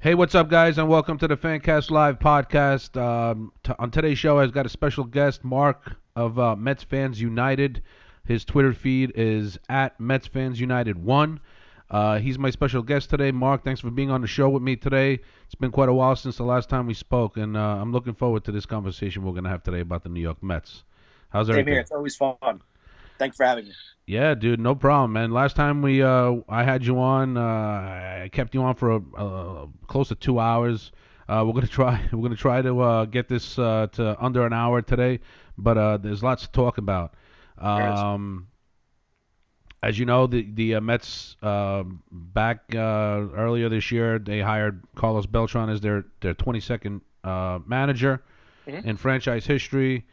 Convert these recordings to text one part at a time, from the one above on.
Hey, what's up, guys, and welcome to the Fancast Live podcast. On today's show, I've got a special guest, Mark of Mets Fans United. His Twitter feed is at Mets Fans United 1. He's my special guest today. Mark, thanks for being on the show with me today. It's been quite a while since the last time we spoke, and I'm looking forward to this conversation we're going to have today about the New York Mets. How's Same here. everything? It's always fun. Thanks for having me. Yeah, dude, no problem, man. Last time I had you on, I kept you on for close to 2 hours. We're gonna try to get this to under an hour today, but there's lots to talk about. There it is. Um, as you know, the Mets back earlier this year, they hired Carlos Beltran as their 22nd manager Hmm. in franchise history.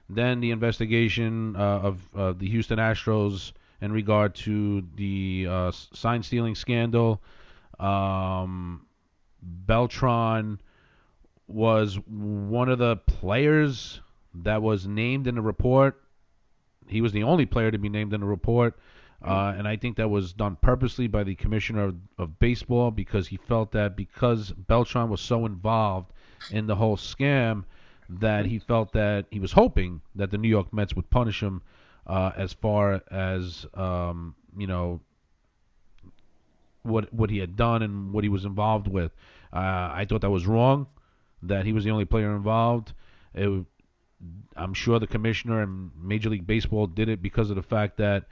Then the investigation of the Houston Astros in regard to the sign stealing scandal. Um, Beltran was one of the players that was named in the report. He was the only player to be named in the report. And I think that was done purposely by the commissioner of baseball because he felt that because Beltran was so involved in the whole scam, that he felt that he was hoping that the New York Mets would punish him as far as what he had done and what he was involved with. I thought that was wrong. That he was the only player involved. It, I'm sure the commissioner and Major League Baseball did it because of the fact that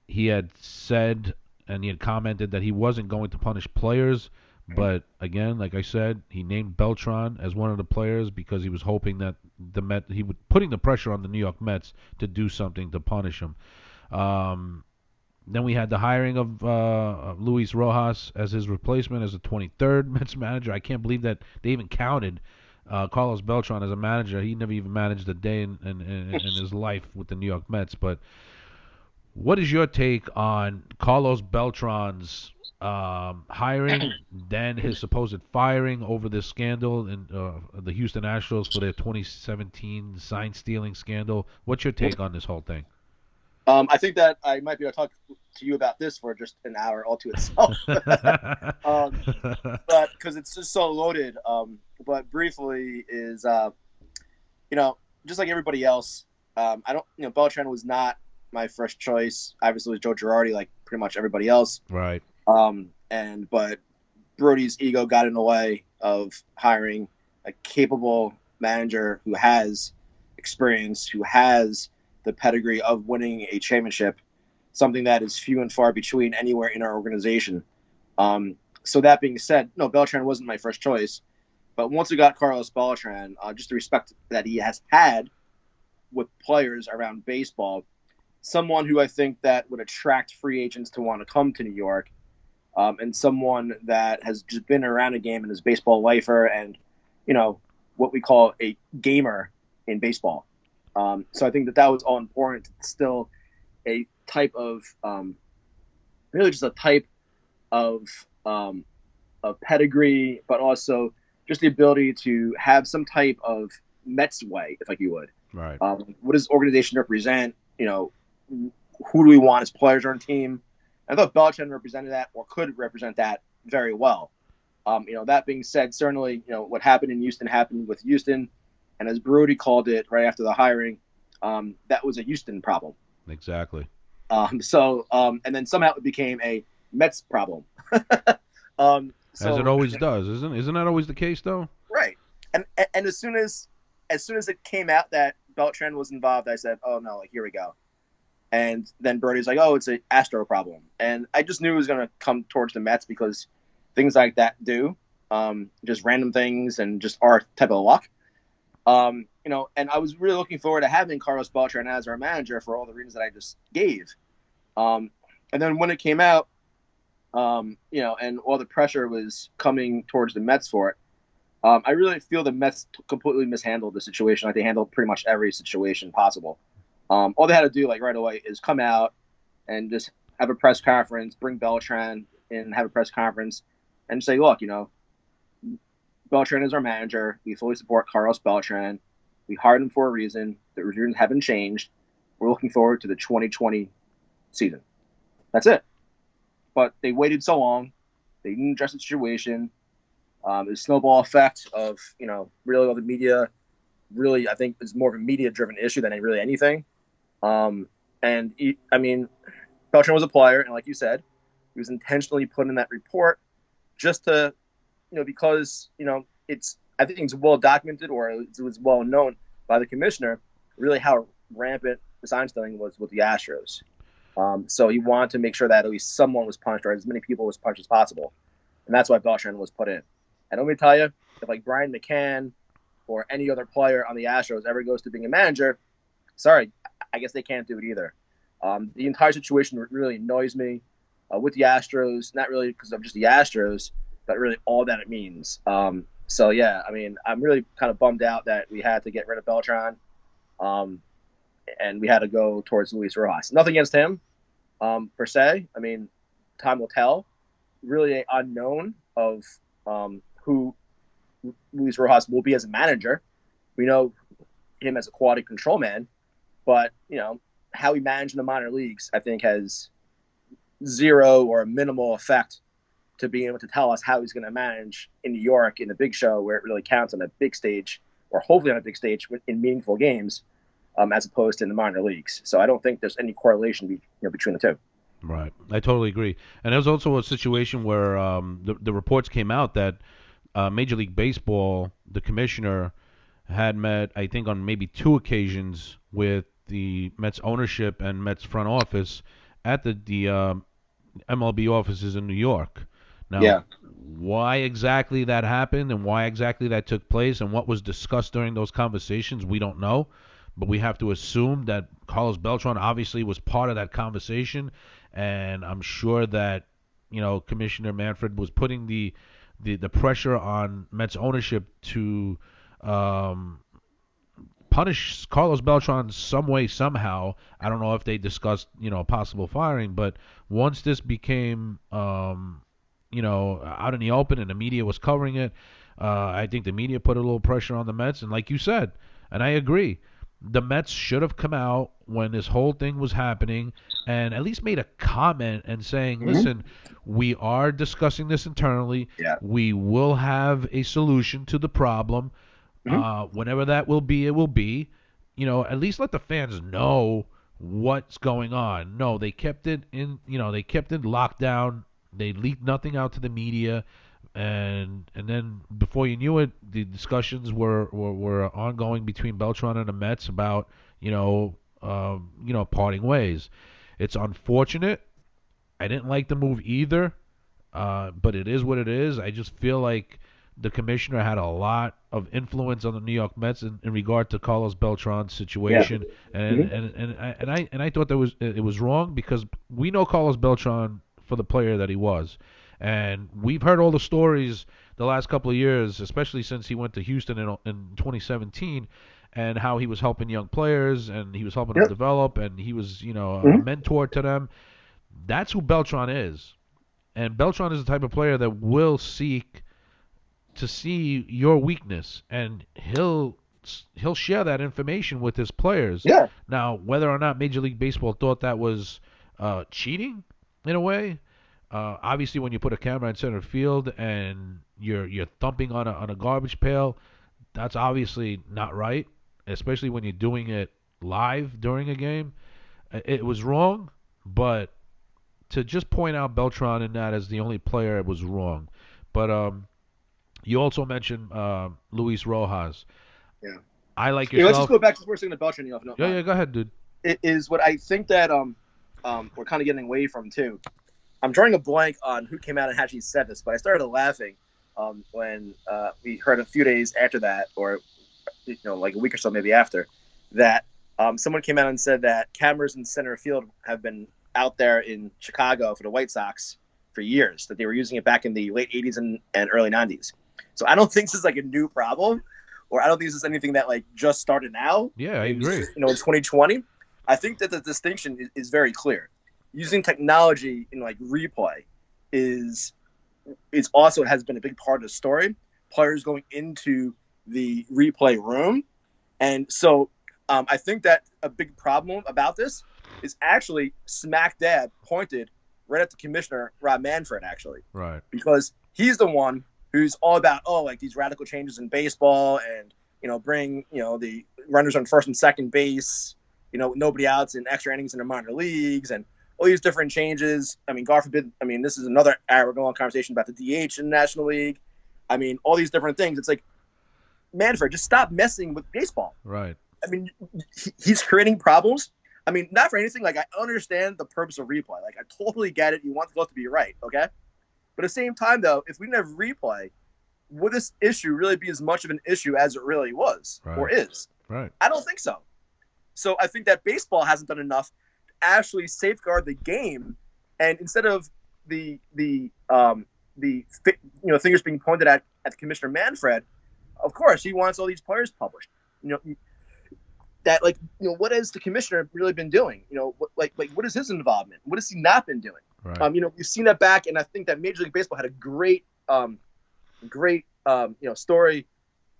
he had said and he had commented that he wasn't going to punish players. But again, like I said, he named Beltran as one of the players because he was hoping that he would putting the pressure on the New York Mets to do something to punish him. Um, then we had the hiring of Luis Rojas as his replacement as the 23rd Mets manager. I can't believe that they even counted Carlos Beltran as a manager. He never even managed a day in his life with the New York Mets. But what is your take on Carlos Beltran's hiring, then his supposed firing over this scandal in the Houston Astros for their 2017 sign stealing scandal? What's your take on this whole thing? I think that I might be able to talk to you about this for just an hour all to itself. um, but because it's just so loaded. But briefly is just like everybody else. I don't Beltran was not my first choice. Obviously, it was Joe Girardi, like pretty much everybody else. Right. But Brody's ego got in the way of hiring a capable manager who has experience, who has the pedigree of winning a championship, something that is few and far between anywhere in our organization. So that being said, no, Beltran wasn't my first choice. But once we got Carlos Beltran, just the respect that he has had with players around baseball, someone who I think that would attract free agents to want to come to New York, and someone that has just been around a game and is a baseball lifer and, what we call a gamer in baseball. So I think that was all important. It's still a type of, really just a type of, um, of pedigree, but also just the ability to have some type of Mets way, if like you would. Right. What does organization represent? Who do we want as players on our team? I thought Belichick represented that or could represent that very well. That being said, certainly, what happened in Houston happened with Houston. And as Brody called it right after the hiring, that was a Houston problem. Exactly. And then somehow it became a Mets problem. um, As it so, always does, isn't that always the case though? right. And as soon as it came out that Beltran was involved, I said, oh no, like here we go. And then Brody's like, oh, it's an Astro problem. And I just knew it was going to come towards the Mets because things like that do, just random things and just our type of luck. And I was really looking forward to having Carlos Beltran as our manager for all the reasons that I just gave. Um, and then when it came out, and all the pressure was coming towards the Mets for it, I really feel the Mets completely mishandled the situation. Like they handled pretty much every situation possible. All they had to do, like right away, is come out and just have a press conference, bring Beltran in, have a press conference, and say, look, Beltran is our manager. We fully support Carlos Beltran. We hired him for a reason. The reasons haven't changed. We're looking forward to the 2020 season. That's it. But they waited so long. They didn't address the situation. The snowball effect of really all the media. Really, I think is more of a media-driven issue than really anything. Um, and I mean, Beltran was a player, and like you said, he was intentionally put in that report just to, because it's I think it's well documented, or it was well known by the commissioner, really how rampant the sign stealing was with the Astros. So he wanted to make sure that at least someone was punished, or as many people was punished as possible, and that's why Beltran was put in. And let me tell you, if like Brian McCann or any other player on the Astros ever goes to being a manager, sorry, I guess they can't do it either. The entire situation really annoys me with the Astros, not really because of just the Astros, but really all that it means. So yeah, I mean, I'm really kind of bummed out that we had to get rid of Beltran, um, and we had to go towards Luis Rojas. Nothing against him per se. I mean, time will tell. Really, an unknown of who Luis Rojas will be as a manager. We know him as a quality control man, but how he managed in the minor leagues, I think, has zero or minimal effect to being able to tell us how he's going to manage in New York in the big show where it really counts on a big stage, or hopefully on a big stage in meaningful games, as opposed to in the minor leagues. So I don't think there's any correlation between the two. Right. I totally agree. And there was also a situation where the reports came out that Major League Baseball, the commissioner, had met, I think, on maybe two occasions with the Mets ownership and Mets front office at the MLB offices in New York. Now, Yeah. why exactly that happened and why exactly that took place and what was discussed during those conversations, we don't know. But we have to assume that Carlos Beltran obviously was part of that conversation, and I'm sure that Commissioner Manfred was putting the pressure on Mets ownership to um, punish Carlos Beltran some way, somehow. I don't know if they discussed, possible firing, but once this became, out in the open and the media was covering it, I think the media put a little pressure on the Mets. And like you said, and I agree, the Mets should have come out when this whole thing was happening and at least made a comment and saying, Mm-hmm. listen, we are discussing this internally. Yeah. We will have a solution to the problem. Mm-hmm. Whenever that will be, it will be. At least let the fans know what's going on. No, they kept it in. They kept it locked down. They leaked nothing out to the media, and then before you knew it, the discussions were ongoing between Beltran and the Mets about parting ways. It's unfortunate. I didn't like the move either, but it is what it is. I just feel like the commissioner had a lot of influence on the New York Mets in regard to Carlos Beltran's Yeah. situation, and Mm-hmm. I thought that it was wrong because we know Carlos Beltran for the player that he was, and we've heard all the stories the last couple of years, especially since he went to Houston in 2017, and how he was helping young players and he was helping them Yep. develop, and he was a Mm-hmm. mentor to them. That's who Beltran is. And Beltran is the type of player that will seek to see your weakness, and he'll share that information with his players. Yeah. Now, whether or not Major League Baseball thought that was cheating in a way, obviously when you put a camera in center field and you're thumping on a garbage pail, that's obviously not right, especially when you're doing it live during a game. It was wrong, but to just point out Beltran in that as the only player, it was wrong. But you also mentioned Luis Rojas. Yeah. I like Yeah. Let's just yourself. go back to the first thing that Beltran, if you don't Yeah, mind. yeah, go ahead, dude. It is what I think that we're kind of getting away from too. I'm drawing a blank on who came out and actually said this, but I started laughing when we heard a few days after that, or like a week or so maybe after, that someone came out and said that cameras in center field have been out there in Chicago for the White Sox for years, that they were using it back in the late 80s and early 90s. So I don't think this is like a new problem, or I don't think this is anything that like just started now. Yeah, I Maybe agree. in 2020. I think that the distinction is very clear. Using technology in like replay is also has been a big part of the story. Players going into the replay room, and so I think that a big problem about this is actually smack dab pointed right at the commissioner Rob Manfred, actually, Right. because he's the one who's all about like these radical changes in baseball and bring the runners on first and second base, with nobody outs and extra innings in the minor leagues and all these different changes. I mean, God forbid. I mean, this is another hour-long conversation about the DH in the National League. I mean, all these different things. It's like, Manfred, just stop messing with baseball. Right. I mean, he's creating problems. I mean, not for anything. Like, I understand the purpose of replay. Like, I totally get it. You want the goal to be right, okay? But at the same time, though, if we didn't have replay, would this issue really be as much of an issue as it really was or is? Right. I don't think so. So I think that baseball hasn't done enough to actually safeguard the game, and instead of the fingers being pointed at Commissioner Manfred, of course he wants all these players published. What has the commissioner really been doing? What is his involvement? What has he not been doing? Right. We've seen that back, and I think that Major League Baseball had a great story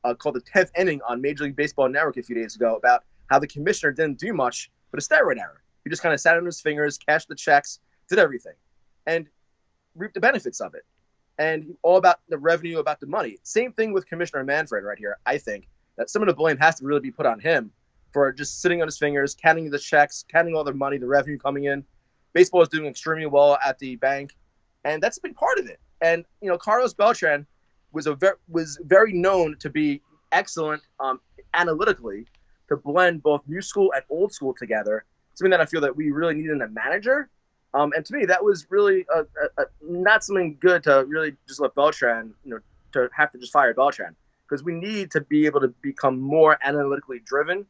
called the 10th Inning on Major League Baseball Network a few days ago about how the commissioner didn't do much but a steroid error. He just kind of sat on his fingers, cashed the checks, did everything, and reaped the benefits of it. And all about the revenue, about the money. Same thing with Commissioner Manfred right here. I think that some of the blame has to really be put on him for just sitting on his fingers, counting the checks, counting all the money, the revenue coming in. Baseball is doing extremely well at the bank, and that's a big part of it. And Carlos Beltran was very known to be excellent analytically, to blend both new school and old school together. Something that I feel that we really need in a manager. And to me, that was really not something good to really just let Beltran, to have to just fire Beltran, because we need to be able to become more analytically driven,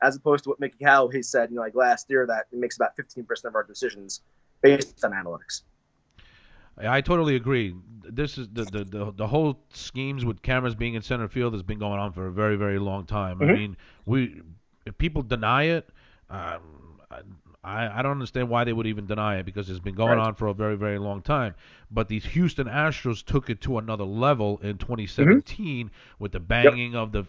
as opposed to what Mickey Callaway said, last year, that it makes about 15% of our decisions based on analytics. I totally agree. This is the whole schemes with cameras being in center field has been going on for a very, very long time. Mm-hmm. I mean, if people deny it, I don't understand why they would even deny it, because it's been going on for a very, very long time. But these Houston Astros took it to another level in 2017 with the banging of the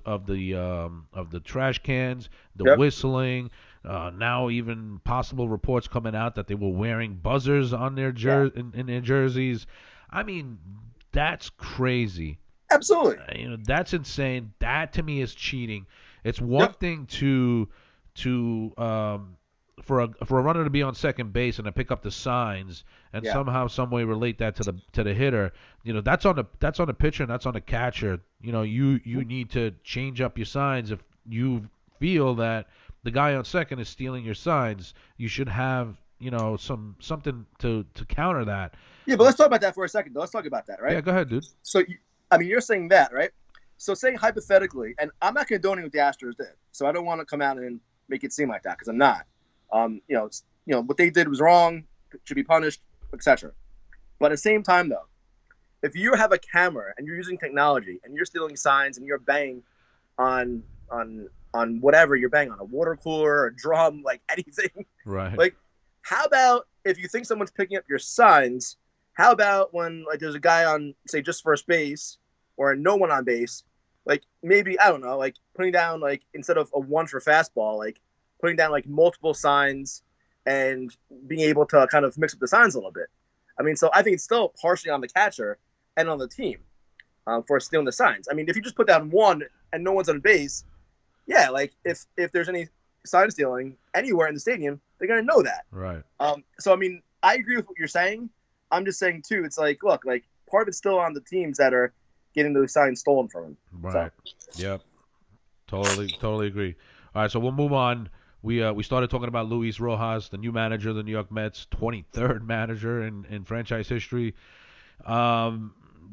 trash cans, the whistling. Now even possible reports coming out that they were wearing buzzers on their in their jerseys. I mean, that's crazy. Absolutely. That's insane. That to me is cheating. It's one thing for a runner to be on second base and to pick up the signs and somehow, some way relate that to the hitter. That's on the pitcher and that's on the catcher. You need to change up your signs if you feel that the guy on second is stealing your signs. You should have something to counter that. Yeah, but let's talk about that for a second. Let's talk about that, right? Yeah, go ahead, dude. So you're saying that, right? So saying hypothetically, and I'm not condoning what the Astros did, so I don't want to come out and make it seem like that, because I'm not. What they did was wrong, should be punished, etc. But at the same time, though, if you have a camera and you're using technology and you're stealing signs and you're banging on whatever, you're banging on a water cooler, a drum, like anything, right? Like, how about if you think someone's picking up your signs? How about when there's a guy on, say, just first base or no one on base? Maybe, I don't know, putting down instead of a 1 for fastball, putting down multiple signs and being able to kind of mix up the signs a little bit. I mean, so I think it's still partially on the catcher and on the team for stealing the signs. I mean, if you just put down 1 and no one's on base, if there's any sign stealing anywhere in the stadium, they're going to know that. Right. So, I mean, I agree with what you're saying. I'm just saying, too, it's look, part of it's still on the teams that are getting those signs stolen from them. Right. So. Yep. Totally agree. All right, so we'll move on. We started talking about Luis Rojas, the new manager of the New York Mets, 23rd manager in franchise history.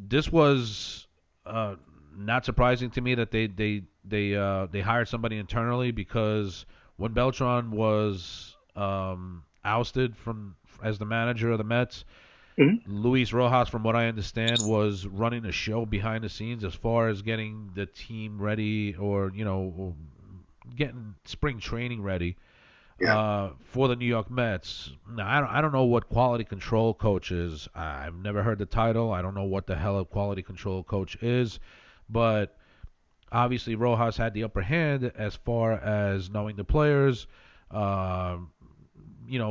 This was not surprising to me that they hired somebody internally, because when Beltran was ousted as the manager of the Mets, Luis Rojas, from what I understand, was running a show behind the scenes as far as getting the team ready, or getting spring training ready for the New York Mets. Now, I don't know what quality control coach is. I've never heard the title. I don't know what the hell a quality control coach is, but obviously Rojas had the upper hand as far as knowing the players,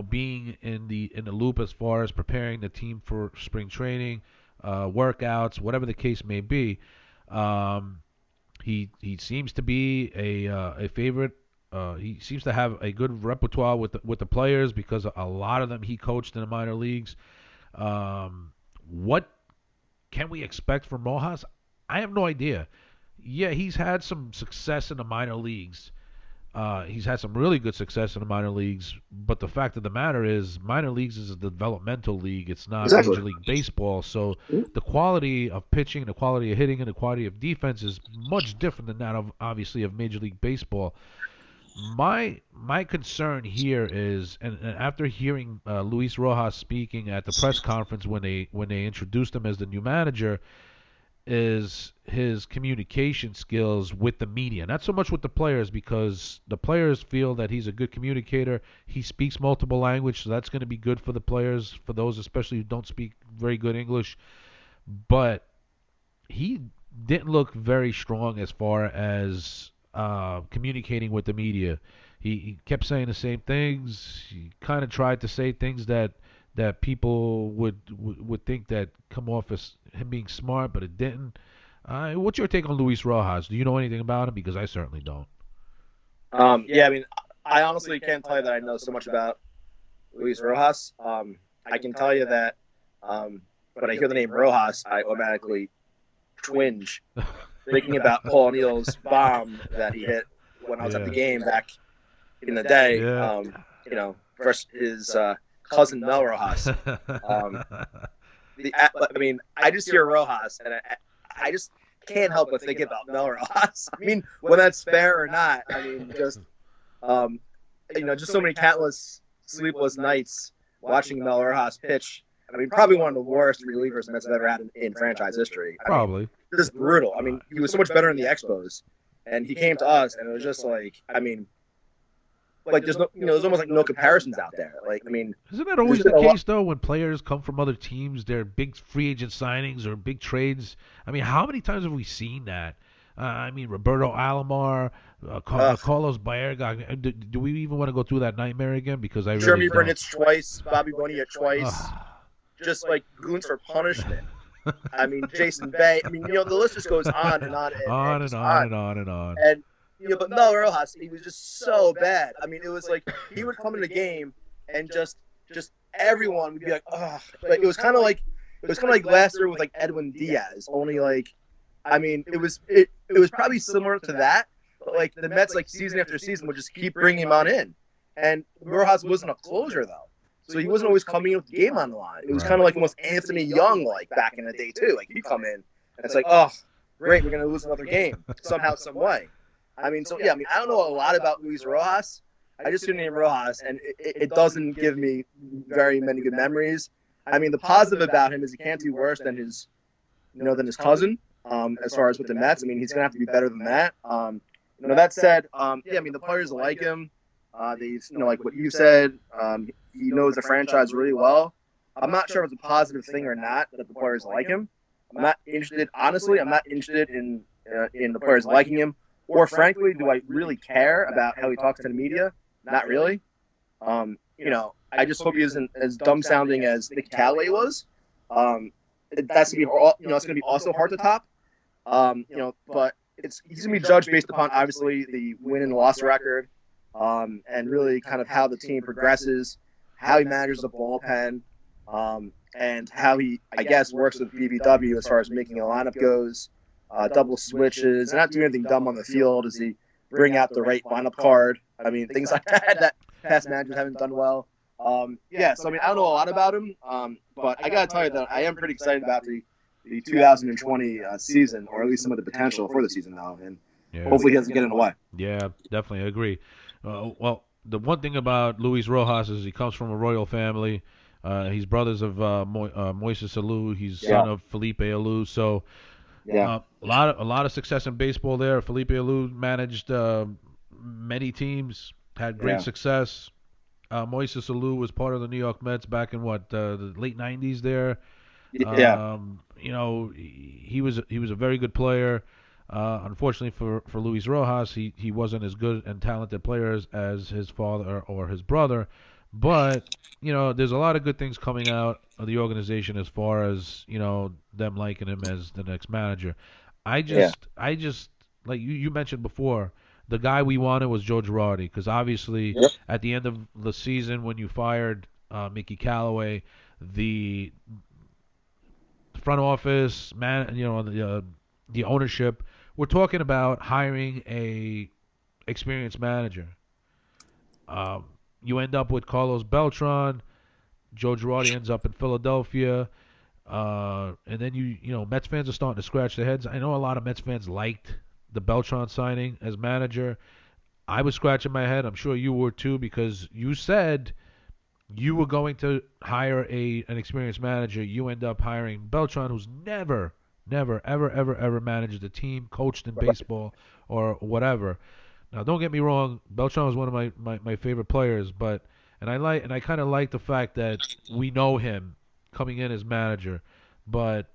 being in the loop as far as preparing the team for spring training, workouts, whatever the case may be. Um, he seems to be a favorite. He seems to have a good repertoire with the players because a lot of them he coached in the minor leagues. What can we expect from Rojas? I have no idea. Yeah, he's had some success in the minor leagues. He's had some really good success in the minor leagues, but the fact of the matter is, minor leagues is a developmental league. It's not Exactly. Major League Baseball. So the quality of pitching, the quality of hitting, and the quality of defense is much different than that of obviously of Major League Baseball. My concern here is, and after hearing Luis Rojas speaking at the press conference when they introduced him as the new manager, is his communication skills with the media. Not so much with the players because the players feel that he's a good communicator. He speaks multiple languages, so that's going to be good for the players, for those especially who don't speak very good English. But he didn't look very strong as far as communicating with the media. He kept saying the same things. He kind of tried to say things that people would think that come off as him being smart, but it didn't. What's your take on Luis Rojas? Do you know anything about him? Because I certainly don't. Yeah, I mean, I honestly can't tell you that I know so much about Luis Rojas. I can tell you that when I hear the name Rojas, I automatically twinge thinking about Paul O'Neill's bomb that he hit when I was at the game back in the day. Yeah. Versus his cousin Mel Rojas. I mean, I just hear Rojas, and I just can't help but think about Mel Rojas. I mean, whether that's fair or not, I mean, just just so many countless sleepless nights watching Mel Rojas pitch. I mean, probably one of the worst relievers the Mets have ever had in franchise history. Probably. Just brutal. I mean, he was so much better in the Expos, and he came to us, and it was just like, I mean, like there's no, there's almost like no comparisons out there. Like, I mean, isn't that always the case though? When players come from other teams, they're big free agent signings or big trades. I mean, how many times have we seen that? I mean, Roberto Alomar, Carlos Baerga. Do we even want to go through that nightmare again? Because I really Jeremy don't. Brunitz twice, Bobby Bonilla twice, just like goons for punishment. I mean, Jason Bay. I mean, the list just goes on and on and on and on and on and on. And but Mel Rojas, he was just so bad. I mean, it was like he would come in the game and just everyone would be like, oh, like it was kind of like last year with like Edwin Diaz. Only like, I mean, it was probably similar to that, but like the Mets like season after season would just keep bringing him on in, and Rojas wasn't a closer though. So he wasn't always coming in with the game on the line. It was kind of like almost Anthony Young, like back in the day too. Like he'd come in, and it's like, oh, great, we're gonna lose another game somehow, some way. I mean, so yeah, I mean, I don't know a lot about Luis Rojas. I just hear the name Rojas, and it doesn't give me very many good memories. I mean, the positive about him is he can't do worse than his cousin. As far as with the Mets, I mean, he's gonna have to be better than that. That said, yeah, I mean, the players like him. They've, like what you said, he knows the franchise really well. I'm not sure if it's a positive thing or not that the players like him. I'm not interested, honestly. I'm not interested in the players liking him, or frankly, do I really care about how he talks to the media? Not really. I just hope he isn't as dumb sounding as Nick Callaway was. That's gonna be, it's gonna be also hard to top. But he's gonna be judged based upon obviously the win and loss record. And really kind of how the team progresses, how he manages the bullpen, and how he, I guess, works with BBW as far as making a lineup goes, double switches, and not doing anything dumb on the field. Does he bring out the right lineup card? I mean, things like that past managers haven't done well. Yeah, so I mean, I don't know a lot about him, but I gotta tell you that I am pretty excited about the 2020 season, or at least some of the potential for the season now, and hopefully he doesn't get in the way. Yeah, definitely, I agree. Well, the one thing about Luis Rojas is he comes from a royal family. He's brothers of Moises Alou. He's son of Felipe Alou. So a lot of success in baseball there. Felipe Alou managed many teams, had great success. Moises Alou was part of the New York Mets back in the late '90s there. He was a very good player. Unfortunately for Luis Rojas, he wasn't as good and talented player as his father or his brother, But there's a lot of good things coming out of the organization as far as them liking him as the next manager. Yeah. I just like you mentioned before, the guy we wanted was Joe Girardi because obviously Yep. at the end of the season when you fired Mickey Callaway, the front office man, the ownership, we're talking about hiring a experienced manager. Um, you end up with Carlos Beltran. Joe Girardi ends up in Philadelphia. And then Mets fans are starting to scratch their heads. I know a lot of Mets fans liked the Beltran signing as manager. I was scratching my head. I'm sure you were too because you said you were going to hire an experienced manager. You end up hiring Beltran, who's never, ever managed a team, coached in baseball or whatever. Now, don't get me wrong. Beltran was one of my favorite players, but and I kind of like the fact that we know him coming in as manager, but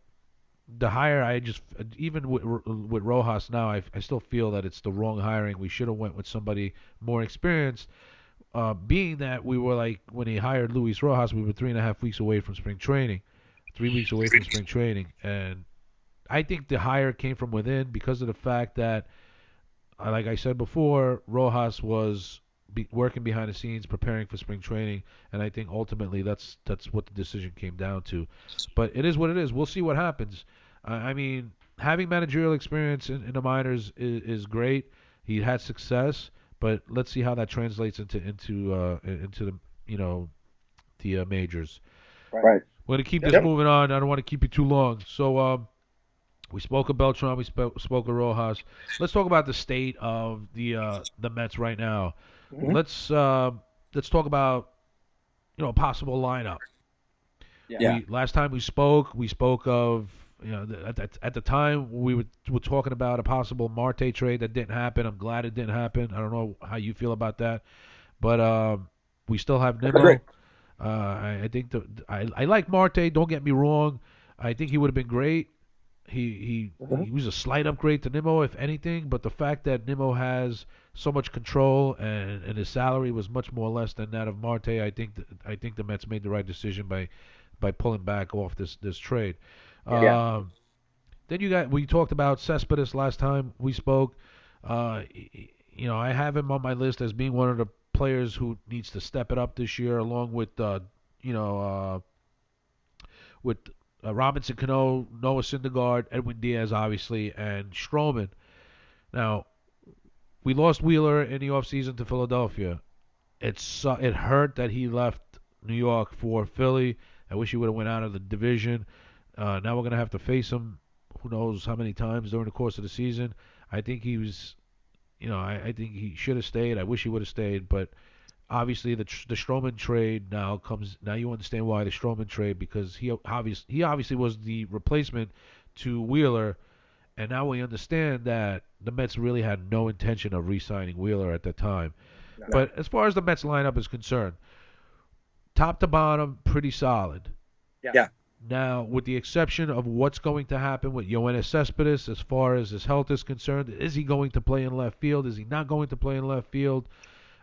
the hire I just even with Rojas now I still feel that it's the wrong hiring. We should have went with somebody more experienced. Being that we were like when he hired Luis Rojas, we were 3.5 weeks away from spring training, 3 weeks away from spring training, and I think the hire came from within because of the fact that like I said before, Rojas was working behind the scenes, preparing for spring training, and I think ultimately that's what the decision came down to. But it is what it is. We'll see what happens. I mean, having managerial experience in the minors is great. He had success, but let's see how that translates into the majors. Right. We're gonna keep this Yep. moving on. I don't want to keep you too long. So we spoke of Beltran. We spoke of Rojas. Let's talk about the state of the Mets right now. Hmm. Let's talk about a possible lineup. Yeah. We last time we spoke of at the time were talking about a possible Marte trade that didn't happen. I'm glad it didn't happen. I don't know how you feel about that, but we still have Agree. Nimmo. I think I like Marte. Don't get me wrong. I think he would have been great. He Hmm. was a slight upgrade to Nimmo, if anything. But the fact that Nimmo has so much control and his salary was much more less than that of Marte, I think the Mets made the right decision by pulling back off this trade. Yeah. Um, then we talked about Cespedes last time we spoke. Uh, I have him on my list as being one of the players who needs to step it up this year, along with you know with Robinson Cano, Noah Syndergaard, Edwin Diaz, obviously, and Stroman. Now, we lost Wheeler in the offseason to Philadelphia. It hurt that he left New York for Philly. I wish he would have went out of the division. Now we're gonna have to face him. Who knows how many times during the course of the season? I think he was, I think he should have stayed. I wish he would have stayed, but obviously the Stroman trade now comes. Now you understand why the Stroman trade because he obviously was the replacement to Wheeler, and now we understand that the Mets really had no intention of re-signing Wheeler at that time. No. But as far as the Mets lineup is concerned, top to bottom, pretty solid. Yeah. Now, with the exception of what's going to happen with Yoenis Cespedes as far as his health is concerned, is he going to play in left field? Is he not going to play in left field?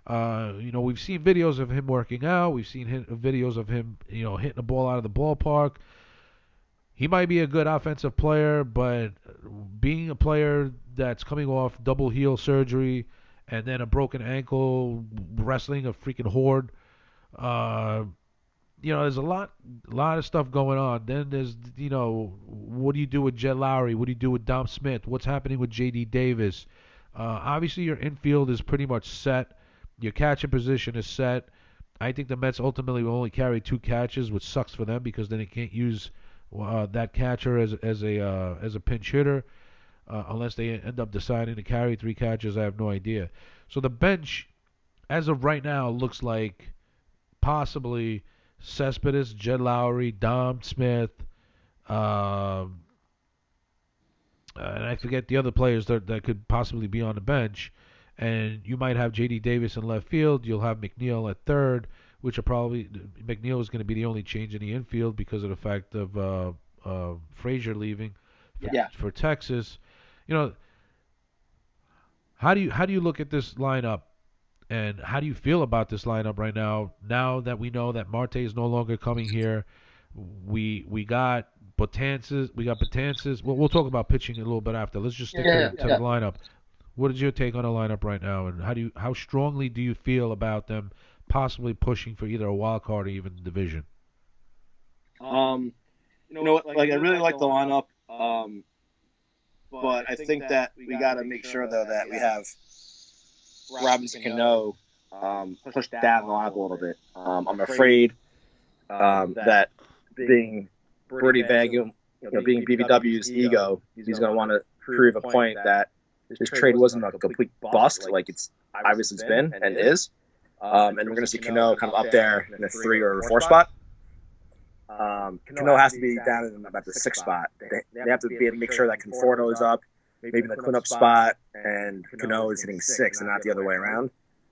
We've seen videos of him working out. We've seen videos of him, hitting the ball out of the ballpark. He might be a good offensive player, but being a player that's coming off double heel surgery and then a broken ankle, wrestling a freaking horde, uh, there's a lot of stuff going on. Then there's, what do you do with Jet Lowry? What do you do with Dom Smith? What's happening with J.D. Davis? Obviously, your infield is pretty much set. Your catcher position is set. I think the Mets ultimately will only carry two catches, which sucks for them because then they can't use that catcher as a pinch hitter unless they end up deciding to carry three catches. I have no idea. So the bench, as of right now, looks like possibly Cespedes, Jed Lowry, Dom Smith, um, and I forget the other players that could possibly be on the bench. And you might have J.D. Davis in left field. You'll have McNeil at third, which are probably McNeil is going to be the only change in the infield because of the fact of Frazier leaving for, Yeah. for Texas. You know, how do you look at this lineup? And how do you feel about this lineup right now? Now that we know that Marte is no longer coming here, we got Betances. We'll talk about pitching a little bit after. Let's just stick to the lineup. What is your take on the lineup right now, and how strongly do you feel about them possibly pushing for either a wild card or even division? Like I really like the lineup, but I think that we got to make sure though that we have Robinson Cano pushed down the lineup a little bit. I'm afraid that being Brody Baggum, being BBW's ego, he's going to want to prove a point that his trade wasn't a complete bust, like it's obviously it's been and is. And we're going to see Cano kind of up there in a 3 or 4 spot. Cano has to be down in about the 6th spot. They have to be able to make sure that Conforto is up, maybe in the cleanup spot, and Cano is hitting 6 and not the other way around.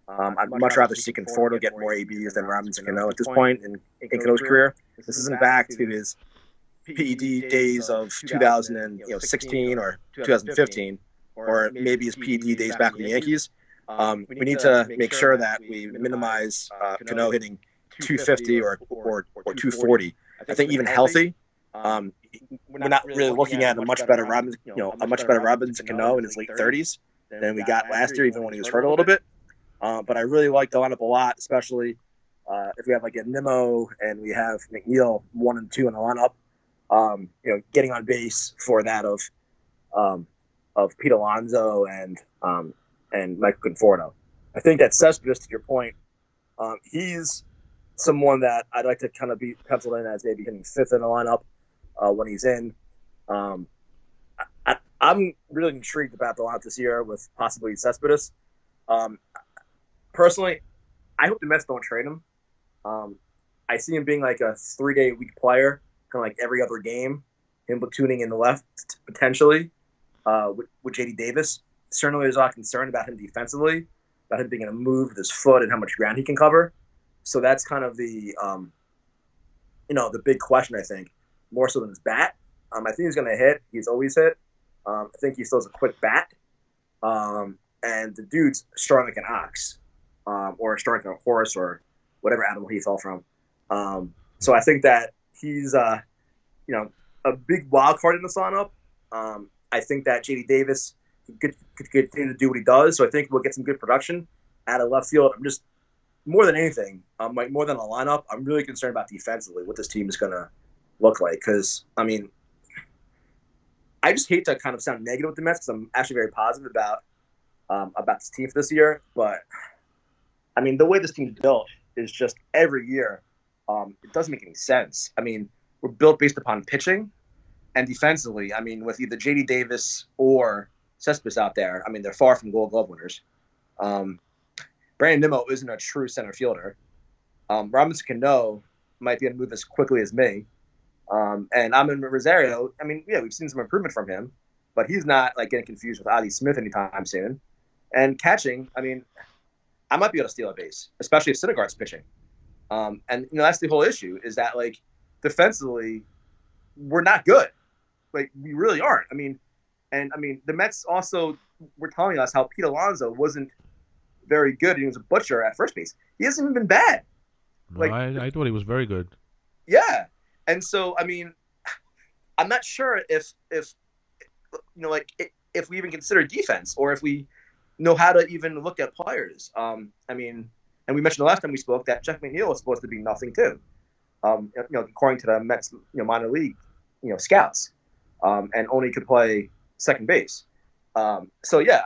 I'd much rather see Conforto get more ABs than Robinson Cano at this point in Cano's career. This isn't back to his PED days of 2016 or 2015, or maybe his PED days back with the Yankees. We need to make sure that we minimize Cano hitting 250 or 240. I think even healthy, we're not really looking at a much better Robinson Cano in his late 30s than we got last year, even when he was hurt a little bit. But I really like the lineup a lot, especially if we have like a Nimmo and we have McNeil 1 and 2 in the lineup. Getting on base for that of Pete Alonso and Michael Conforto. I think that Cespedes, to your point, he's someone that I'd like to kind of be penciled in as maybe hitting 5th in the lineup when he's in. I'm really intrigued about the lineup this year with possibly Cespedes. Personally, I hope the Mets don't trade him. I see him being like a 3-day-a-week player, kind of like every other game, him platooning in the left potentially with J.D. Davis. Certainly there's a lot of concern about him defensively, about him being able to move with his foot and how much ground he can cover. So that's kind of the big question, I think, more so than his bat. I think he's going to hit. He's always hit. I think he still has a quick bat. And the dude's strong like an ox, or strong like a horse, or whatever animal he fell from. So I think that he's, a big wild card in the lineup. I think that J.D. Davis could continue to do what he does. So I think we'll get some good production out of left field. I'm just, more than anything, more than a lineup, I'm really concerned about defensively what this team is going to look like. Because, I just hate to kind of sound negative with the Mets because I'm actually very positive about this team for this year. But, the way this team's built is just every year, it doesn't make any sense. We're built based upon pitching and defensively. With either J.D. Davis or Cespedes out there, they're far from Gold Glove winners. Brandon Nimmo isn't a true center fielder. Robinson Cano might be able to move as quickly as me. And Amin Rosario, we've seen some improvement from him, but he's not like getting confused with Ozzie Smith anytime soon. And catching, I might be able to steal a base, especially if Syndergaard's pitching. And that's the whole issue, is that like defensively, we're not good. Like we really aren't. The Mets also were telling us how Pete Alonso wasn't very good. He was a butcher at first base. He hasn't even been bad. Like, I thought he was very good. Yeah. And so, I'm not sure if we even consider defense, or if we know how to even look at players. And we mentioned the last time we spoke that Jeff McNeil was supposed to be nothing too. According to the Mets, minor league, scouts, and only could play second base. So yeah,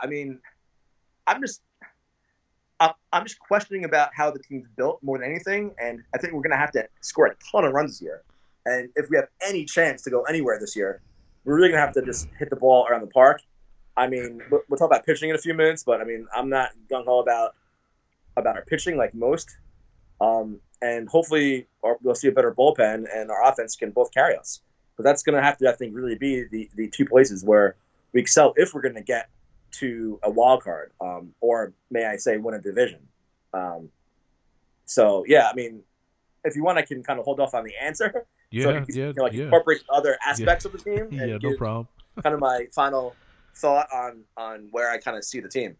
I'm just questioning about how the team's built more than anything, and I think we're going to have to score a ton of runs this year. And if we have any chance to go anywhere this year, we're really going to have to just hit the ball around the park. We'll talk about pitching in a few minutes, but I'm not gung-ho about our pitching like most. And hopefully we'll see a better bullpen, and our offense can both carry us. But that's going to have to, I think, really be the two places where we excel if we're going to get to a wild card, or may I say, win a division. So yeah, if you want, I can kind of hold off on the answer. Yeah, so incorporate other aspects of the team. And no problem. Kind of my final thought on where I kind of see the team.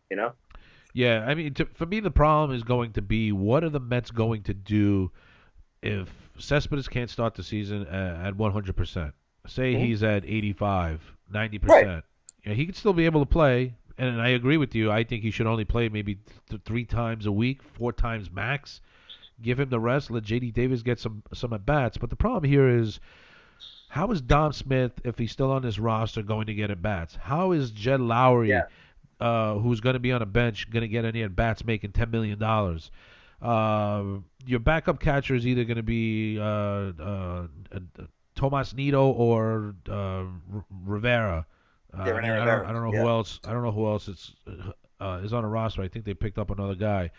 Yeah, I mean, for me, the problem is going to be what are the Mets going to do if Cespedes can't start the season at 100%? Say Mhm. he's at 85, Right. 90%. Yeah, he could still be able to play. And I agree with you. I think he should only play maybe 3 times a week, 4 times max. Give him the rest. Let J.D. Davis get some at bats. But the problem here is, how is Dom Smith, if he's still on this roster, going to get at bats? How is Jed Lowry, Yeah. who's going to be on a bench, going to get any at bats making $10 million? Your backup catcher is either going to be Tomas Nido or Rivera. Yeah, I Rene mean, I don't Rivera. I don't know Yeah. who else. I don't know who else is on a roster. I think they picked up another guy.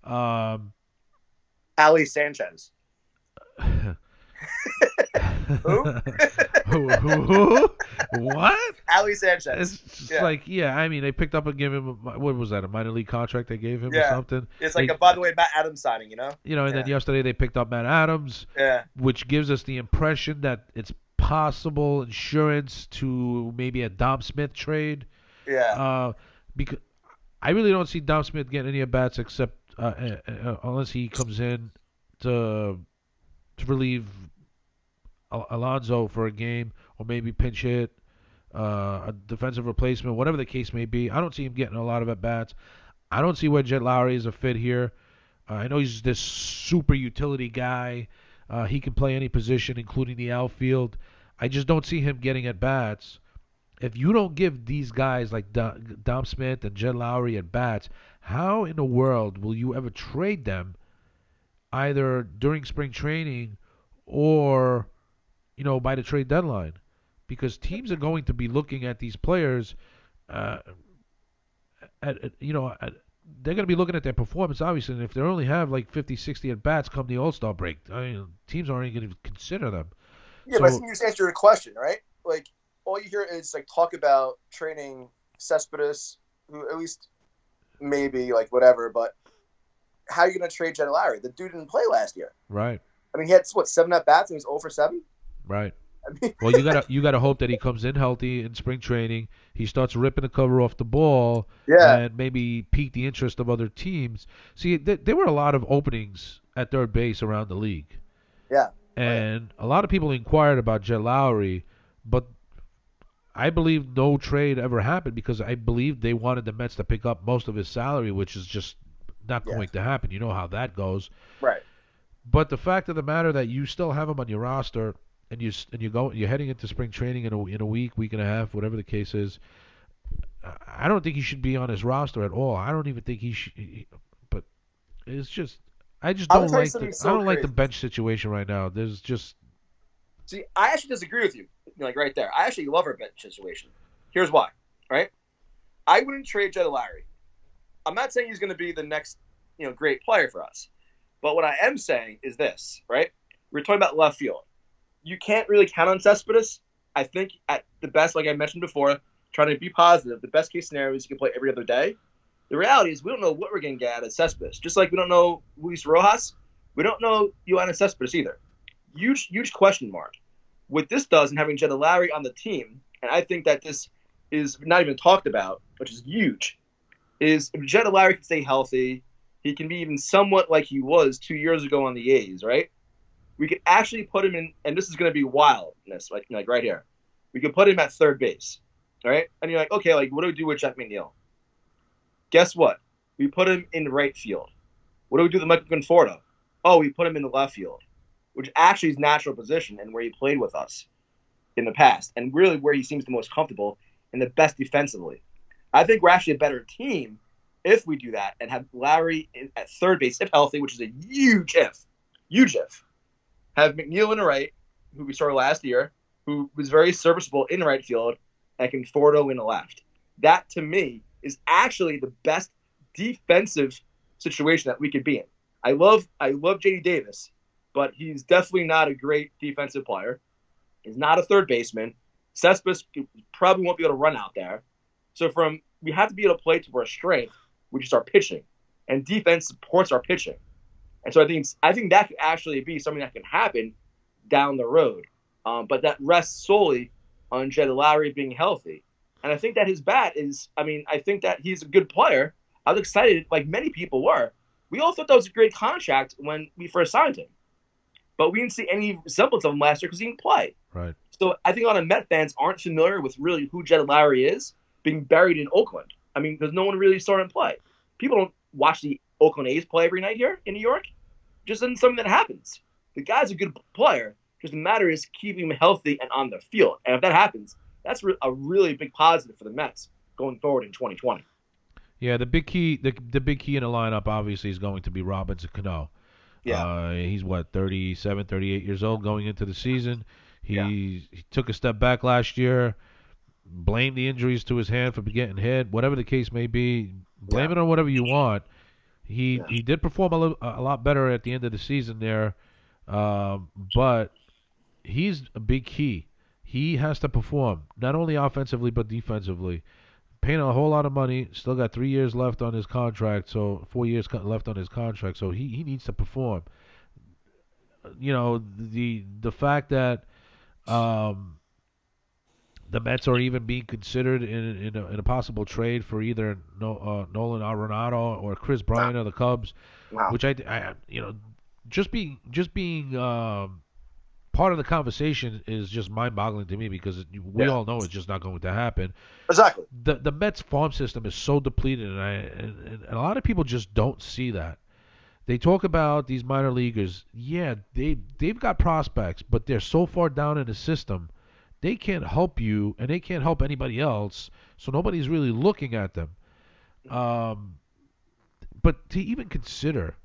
Um, Ali Sanchez. Who? who? What? Ali Sanchez. It's just Yeah. like, yeah, I mean, they picked up and gave him what was that, a minor league contract they gave him or Yeah. something? It's like They, a, by the way, Matt Adams signing, you know? and then Yeah. yesterday they picked up Matt Adams, Yeah. which gives us the impression that it's possible insurance to maybe a Dom Smith trade. Yeah. Uh, because I really don't see Dom Smith getting any at bats except unless he comes in to relieve Alonso for a game or maybe pinch hit, a defensive replacement, whatever the case may be. I don't see him getting a lot of at bats. I don't see where Jet Lowry is a fit here. I know he's this super utility guy. He can play any position, including the outfield. I just don't see him getting at bats. If you don't give these guys like Dom Smith and Jet Lowry at bats, how in the world will you ever trade them either during spring training or by the trade deadline? Because teams are going to be looking at these players uh, they're going to be looking at their performance, obviously, and if they only have like 50, 60 at bats come the All Star break, I mean, teams aren't even going to consider them. Yeah, but I So, think you just answered your question, right? Like, all you hear is like talk about training Cespedes, who at least maybe like whatever, but how are you going to trade Jed Lowry? The dude didn't play last year. right, I mean, he had what 7 at bats and he was 0 for 7. right. I mean, Well, you gotta hope that he comes in healthy in spring training. He starts ripping the cover off the ball yeah, and maybe pique the interest of other teams. See, there were a lot of openings at third base around the league, yeah, oh yeah, and a lot of people inquired about Jet Lowry, but I believe no trade ever happened because I believe they wanted the Mets to pick up most of his salary, which is just not yeah, going to happen. You know how that goes. right. But the fact of the matter that you still have him on your roster and you're heading into spring training in a week and a half, whatever the case is, I don't think he should be on his roster at all. I don't even think he should. But it's just I just I'm gonna don't tell you like something I so don't like the crazy. bench situation right now. There's just See, I actually disagree with you. Like right there, I actually love our bench situation. Here's why. Right, I wouldn't trade Jed Lowry. I'm not saying he's going to be the next, great player for us. But what I am saying is this, right? We're talking about left field. You can't really count on Cespedes. I think at the best, like I mentioned before, trying to be positive, the best case scenario is you can play every other day. The reality is we don't know what we're going to get out of Cespedes. Just like we don't know Luis Rojas, we don't know Yoenis Cespedes either. Huge, huge question mark. What this does, and having Jed Lowry on the team, and I think that this is not even talked about, which is huge, is if Jed Lowry can stay healthy, he can be even somewhat like he was 2 years ago on the A's, right? We could actually put him in, and this is going to be wildness, like right here. We could put him at third base, all right? And you're like, okay, like what do we do with Jeff McNeil? Guess what? We put him in right field. What do we do with Michael Conforto? Oh, we put him in the left field, which actually is natural position and where he played with us in the past, and really where he seems the most comfortable and the best defensively. I think we're actually a better team if we do that and have Lowry at third base, if healthy, which is a huge if. Huge if. Have McNeil in the right, who we started last year, who was very serviceable in right field, and Conforto in the left. That, to me, is actually the best defensive situation that we could be in. I love J.D. Davis, but he's definitely not a great defensive player. He's not a third baseman. Cespedes probably won't be able to run out there. So we have to be able to play to our strength, which is our pitching, and defense supports our pitching. And so I think that could actually be something that can happen down the road. But that rests solely on Jed Lowry being healthy. And I think that his bat is, I think that he's a good player. I was excited, like many people were. We all thought that was a great contract when we first signed him, but we didn't see any semblance of him last year because he didn't play. Right. So I think a lot of Met fans aren't familiar with really who Jed Lowry is being buried in Oakland. I mean, because no one really saw him play. People don't watch the Oakland A's play every night here in New York. Just isn't something that happens. The guy's a good player. Just the matter is keeping him healthy and on the field. And if that happens, that's a really big positive for the Mets going forward in 2020. Yeah, the big key in the lineup obviously is going to be Robinson Cano. Yeah, He's what 37, 38 years old going into the season. yeah, He took a step back last year. Blame the injuries to his hand for getting hit, whatever the case may be. yeah, Blame it on whatever you want. He yeah. he did perform a lot better at the end of the season there, but he's a big key. He has to perform not only offensively but defensively. Paying a whole lot of money, still got 3 years left on his contract, so 4 years left on his contract, so he needs to perform. The fact that um, the Mets are even being considered in a possible trade for either Nolan Arenado or Chris Wow, Bryant of the Cubs, wow. which just being part of the conversation is just mind-boggling to me because we Yeah, all know it's just not going to happen. exactly. The Mets farm system is so depleted, and a lot of people just don't see that. They talk about these minor leaguers. Yeah, they've got prospects, but they're so far down in the system, they can't help you, and they can't help anybody else. So nobody's really looking at them. Um, but to even consider,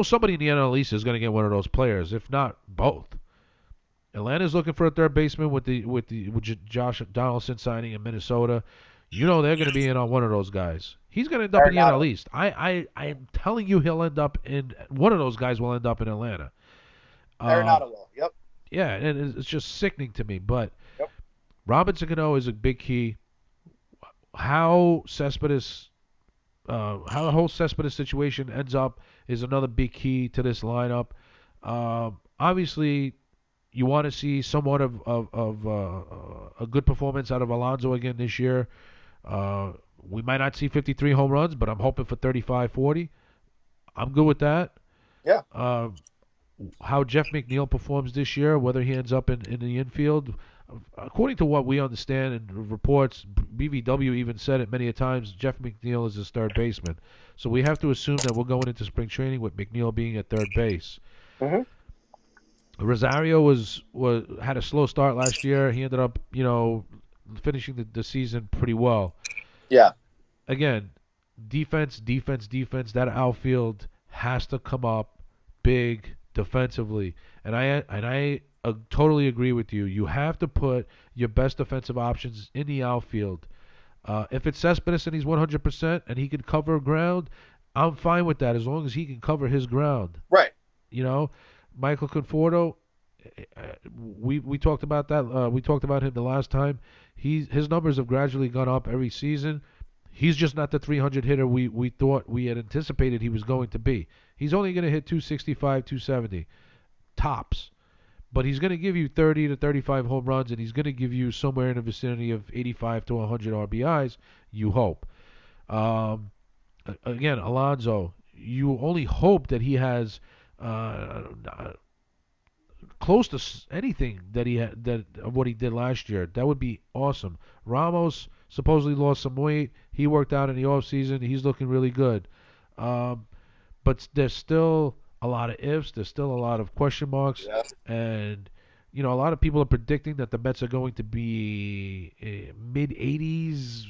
somebody in the NL East is going to get one of those players, if not both. Atlanta's looking for a third baseman with Josh Donaldson signing in Minnesota. They're going to be in on one of those guys. He's going to end up in the NL Arenado. East. I am telling you, he'll end up in one of those guys. Will end up in Atlanta. Um, Arenado will. Yep. yeah, and it's just sickening to me. But Yep. Robinson Cano is a big key. How how the whole Cespedes situation ends up is another big key to this lineup. Obviously, you want to see somewhat of a good performance out of Alonso again this year. Uh, we might not see 53 home runs, but I'm hoping for 35, 40. I'm good with that. Yeah. Uh, how Jeff McNeil performs this year, whether he ends up in the infield, according to what we understand and reports, BVW even said it many a times, Jeff McNeil is his third baseman. So we have to assume that we're going into spring training with McNeil being at third base. Hmm. Rosario was had a slow start last year. He ended up, finishing the season pretty well. Yeah. Again, defense, defense, defense. That outfield has to come up big defensively, and I totally agree with you. You have to put your best defensive options in the outfield. If it's Cespedes and he's 100% and he can cover ground, I'm fine with that as long as he can cover his ground. Right. You know, Michael Conforto, we talked about that. We talked about him the last time. His numbers have gradually gone up every season. He's just not the 300 hitter we thought we had anticipated he was going to be. He's only going to hit 265, 270 tops, but he's going to give you 30 to 35 home runs, and he's going to give you somewhere in the vicinity of 85 to 100 RBIs. You hope. Um, Again, Alonso, you only hope that he has uh, close to anything that he had that of what he did last year. That would be awesome. Ramos supposedly lost some weight. He worked out in the off season. He's looking really good. Um, but there's still a lot of ifs. There's still a lot of question marks, Yeah. and a lot of people are predicting that the Mets are going to be mid 80s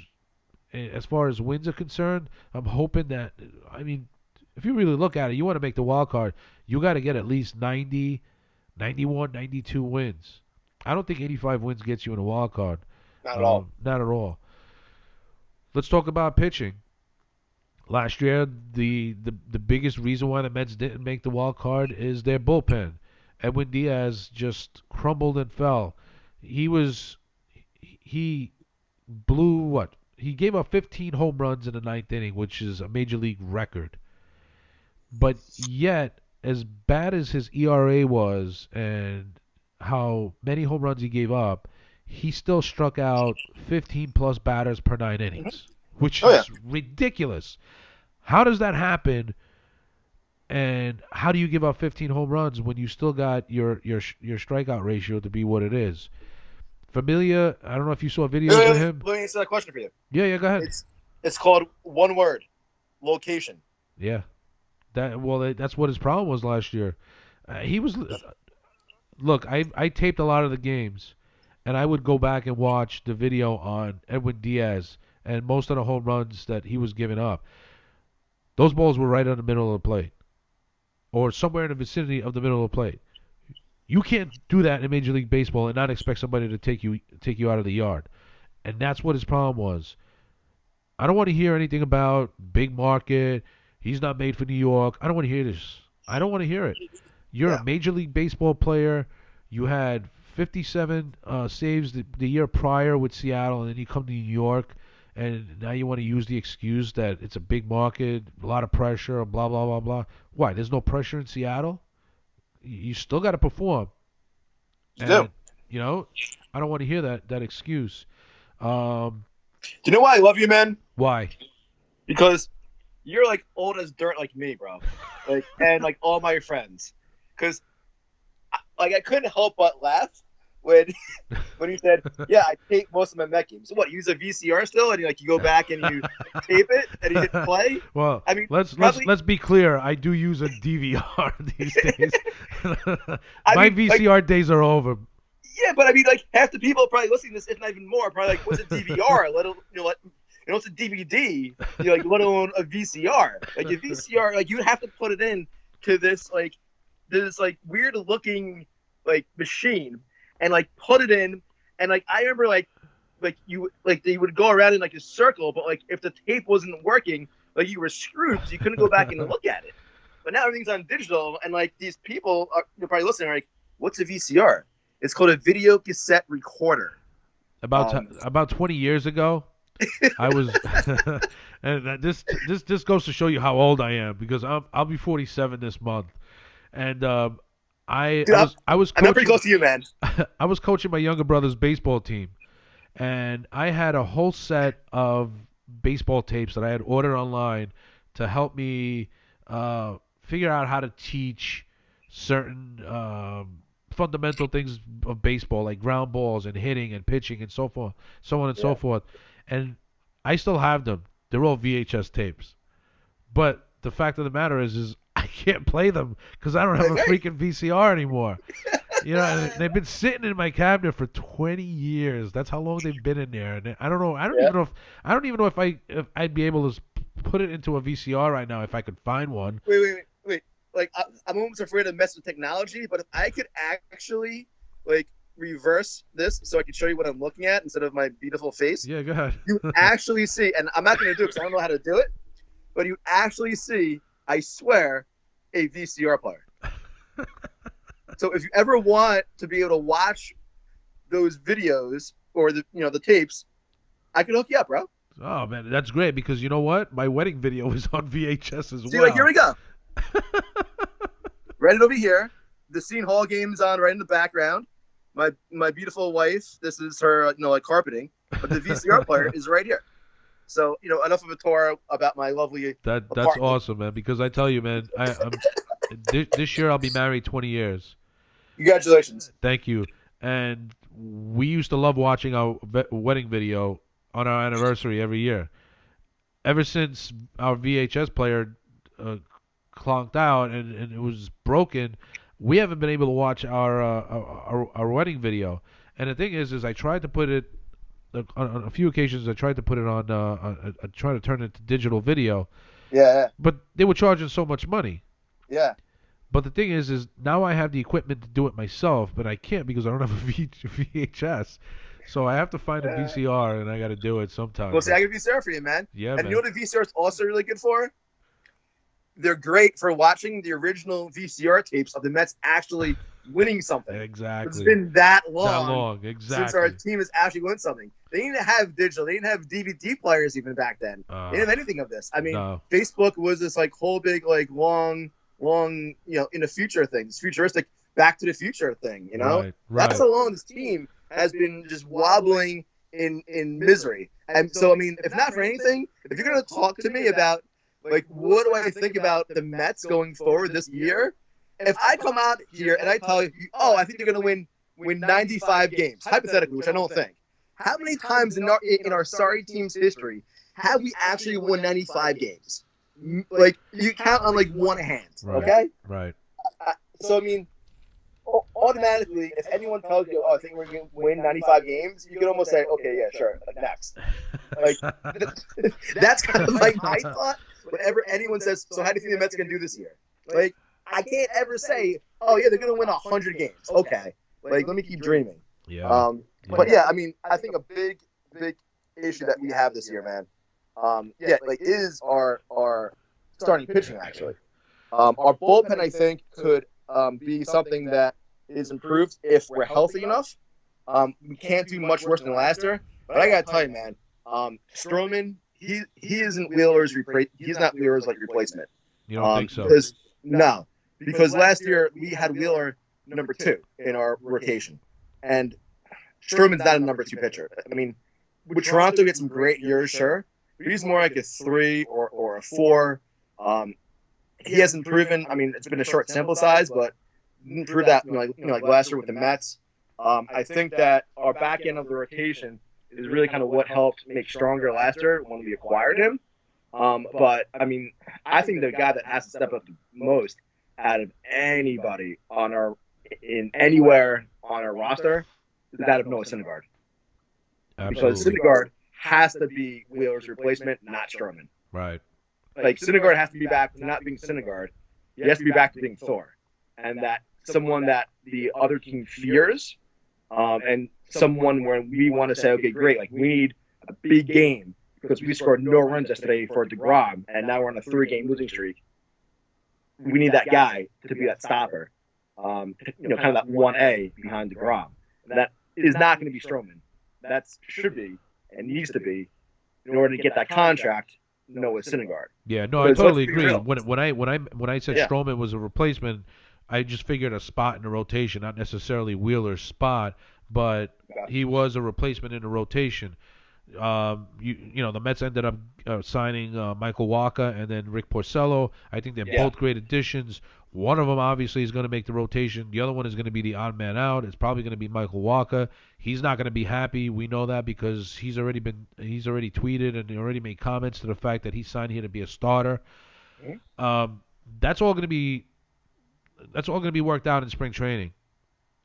as far as wins are concerned. I'm hoping that. I mean, if you really look at it, you want to make the wild card. You got to get at least 90, 91, 92 wins. I don't think 85 wins gets you in a wild card. Not at all. Not at all. Let's talk about pitching. Last year, the biggest reason why the Mets didn't make the wild card is their bullpen. Edwin Diaz just crumbled and fell. He blew what? He gave up 15 home runs in the ninth inning, which is a major league record. But yet, as bad as his ERA was and how many home runs he gave up, he still struck out 15 plus batters per nine Hmm. innings. which Oh yeah. is ridiculous. How does that happen? And how do you give up 15 home runs when you still got your strikeout ratio to be what it is? Familia, I don't know if you saw videos of him. Let me answer that question for you. Yeah, go ahead. It's called one word: location. Yeah, that's what his problem was last year. He was look. I taped a lot of the games, and I would go back and watch the video on Edwin Diaz and most of the home runs that he was giving up. Those balls were right on the middle of the plate, or somewhere in the vicinity of the middle of the plate. You can't do that in Major League Baseball and not expect somebody to take you out of the yard. And that's what his problem was. I don't want to hear anything about big market. He's not made for New York. I don't want to hear this. I don't want to hear it. You're a Major League Baseball player. You had 57 saves the year prior with Seattle, and then you come to New York, and now you want to use the excuse that it's a big market, a lot of pressure, blah, blah, blah, blah. Why? There's no pressure in Seattle? You still got to perform. You do. You know, I don't want to hear that excuse. Do you know why I love you, man? Why? Because you're like old as dirt, like me, bro. Like, and like all my friends. Because like I couldn't help but laugh when you said, "Yeah, I tape most of my Met games." So what? You use a VCR still, and you go back and you tape it, and you hit play. Well, I mean, let's be clear. I do use a DVR these days. My VCR days are over. Yeah, but I mean, like half the people probably listening to this, if not even more, probably like, "What's a DVR?" It's a DVD. Let alone a VCR. Like a VCR, like you have to put it in to this weird looking machine, and like put it in, and like I remember they would go around in like a circle, but like if the tape wasn't working, like you were screwed, so you couldn't go back and look at it. But now everything's on digital, and like these people you're probably listening are like, "What's a VCR?" It's called a video cassette recorder. About 20 years ago, I was, and this goes to show you how old I am, because I'll be 47 this month, and I was I'm not pretty close to you, man. I was coaching my younger brother's baseball team, and I had a whole set of baseball tapes that I had ordered online to help me figure out how to teach certain fundamental things of baseball, like ground balls and hitting and pitching and so forth, so on and so forth. And I still have them. They're all VHS tapes. But the fact of the matter is I can't play them because I don't have a freaking VCR anymore. And they've been sitting in my cabinet for 20 years. That's how long they've been in there. And I don't know. I don't even know if I'd be able to put it into a VCR right now if I could find one. Wait. Like I'm almost afraid to mess with technology, but if I could actually reverse this so I can show you what I'm looking at instead of my beautiful face. Yeah, go ahead. You actually see, and I'm not going to do it because I don't know how to do it, but you actually see, I swear, a VCR player. So if you ever want to be able to watch those videos or the tapes, I can hook you up, bro. Oh man, that's great, because you know what? My wedding video is on VHS as well. See, here we go. Right over here. The Scene Hall game's on right in the background. My beautiful wife, this is her, carpeting, but the VCR player is right here. So, enough of a tour about my lovely That's apartment. awesome, man, because I tell you, man, this year I'll be married 20 years. Congratulations. Thank you. And we used to love watching our wedding video on our anniversary every year. Ever since our VHS player clonked out and it was broken, we haven't been able to watch our wedding video. And the thing is I tried to put it on a few occasions. I tried to put it on. I tried to turn it into digital video. Yeah. But they were charging so much money. Yeah. But the thing is now I have the equipment to do it myself, but I can't because I don't have a VHS. So I have to find a VCR, and I got to do it sometime. Well, see, I got a VCR for you, man. Yeah, and man. You know what a VCR is also really good for? They're great for watching the original VCR tapes of the Mets actually winning something. Exactly. It's been that long, exactly, since our team has actually won something. They didn't have digital. They didn't have DVD players even back then. They didn't have anything of this. I mean, Facebook was this whole big long in the future thing. This futuristic Back to the Future thing. Right. That's how long this team has been just wobbling in misery. And so, I mean, if not for anything, if you're gonna talk to me about like what do I think about the Mets going forward this year, if I come out here and I tell you, oh, I think they're gonna win 95 games, hypothetically, which I don't think. How many times in our sorry team's history have we actually won 95 games? Like you count on like one hand, okay? Right. So I mean, automatically, if anyone tells you, "Oh, I think we're going to win 95 games," you can almost say, "Okay, yeah, sure." Like next, like that's kind of like my thought. Whenever anyone says, "So how do you think the Mets are going to do this year?" Like I can't ever say, "Oh yeah, they're going to win 100 games." Okay, like let me keep dreaming. Yeah. But yeah, I mean, I think a big issue that we have this year, man. Like is our starting pitching actually. Our bullpen, I think, could be something that is improved if we're healthy enough. We can't do much worse than last year. But I gotta tell you, man, Stroman, he isn't Wheeler's he's not Wheeler's like replacement. You don't think so? Because last year we had Wheeler number 2 in our rotation, and Stroman's not a number 2 pitcher. I mean, would Toronto get some great years? Sure, but he's more like a 3 or a 4. He hasn't proven. I mean, it's been a short sample size, but didn't prove that. Like last year with the Mets. I think that our back end of the rotation is really kind of what helped make stronger last year when we acquired him. But I mean, I think the guy that has to step up the most out of anybody anywhere on our roster is that of Noah Syndergaard. Because Syndergaard has to be Wheeler's replacement, not Stroman. Right. Like Syndergaard has to be back to not being Syndergaard. He has to be back to being Thor, and that someone that the other team fears, and someone where we want to say, okay, great, like we need a big game because we scored no runs yesterday for DeGrom, and now we're on a 3-game losing streak. We need that guy to be that stopper, kind of that 1A behind DeGrom. And that is not going to be Stroman. That should be and needs to be in order to get that contract. Noah Syndergaard. Yeah, no, I totally agree. When I said Stroman was a replacement, I just figured a spot in the rotation, not necessarily Wheeler's spot, but he was a replacement in the rotation. The Mets ended up signing Michael Wacha and then Rick Porcello. I think they're both great additions. One of them obviously is going to make the rotation. The other one is going to be the odd man out. It's probably going to be Michael Wacha. He's not going to be happy. We know that because he's already tweeted and he already made comments to the fact that he signed here to be a starter. That's all going to be worked out in spring training.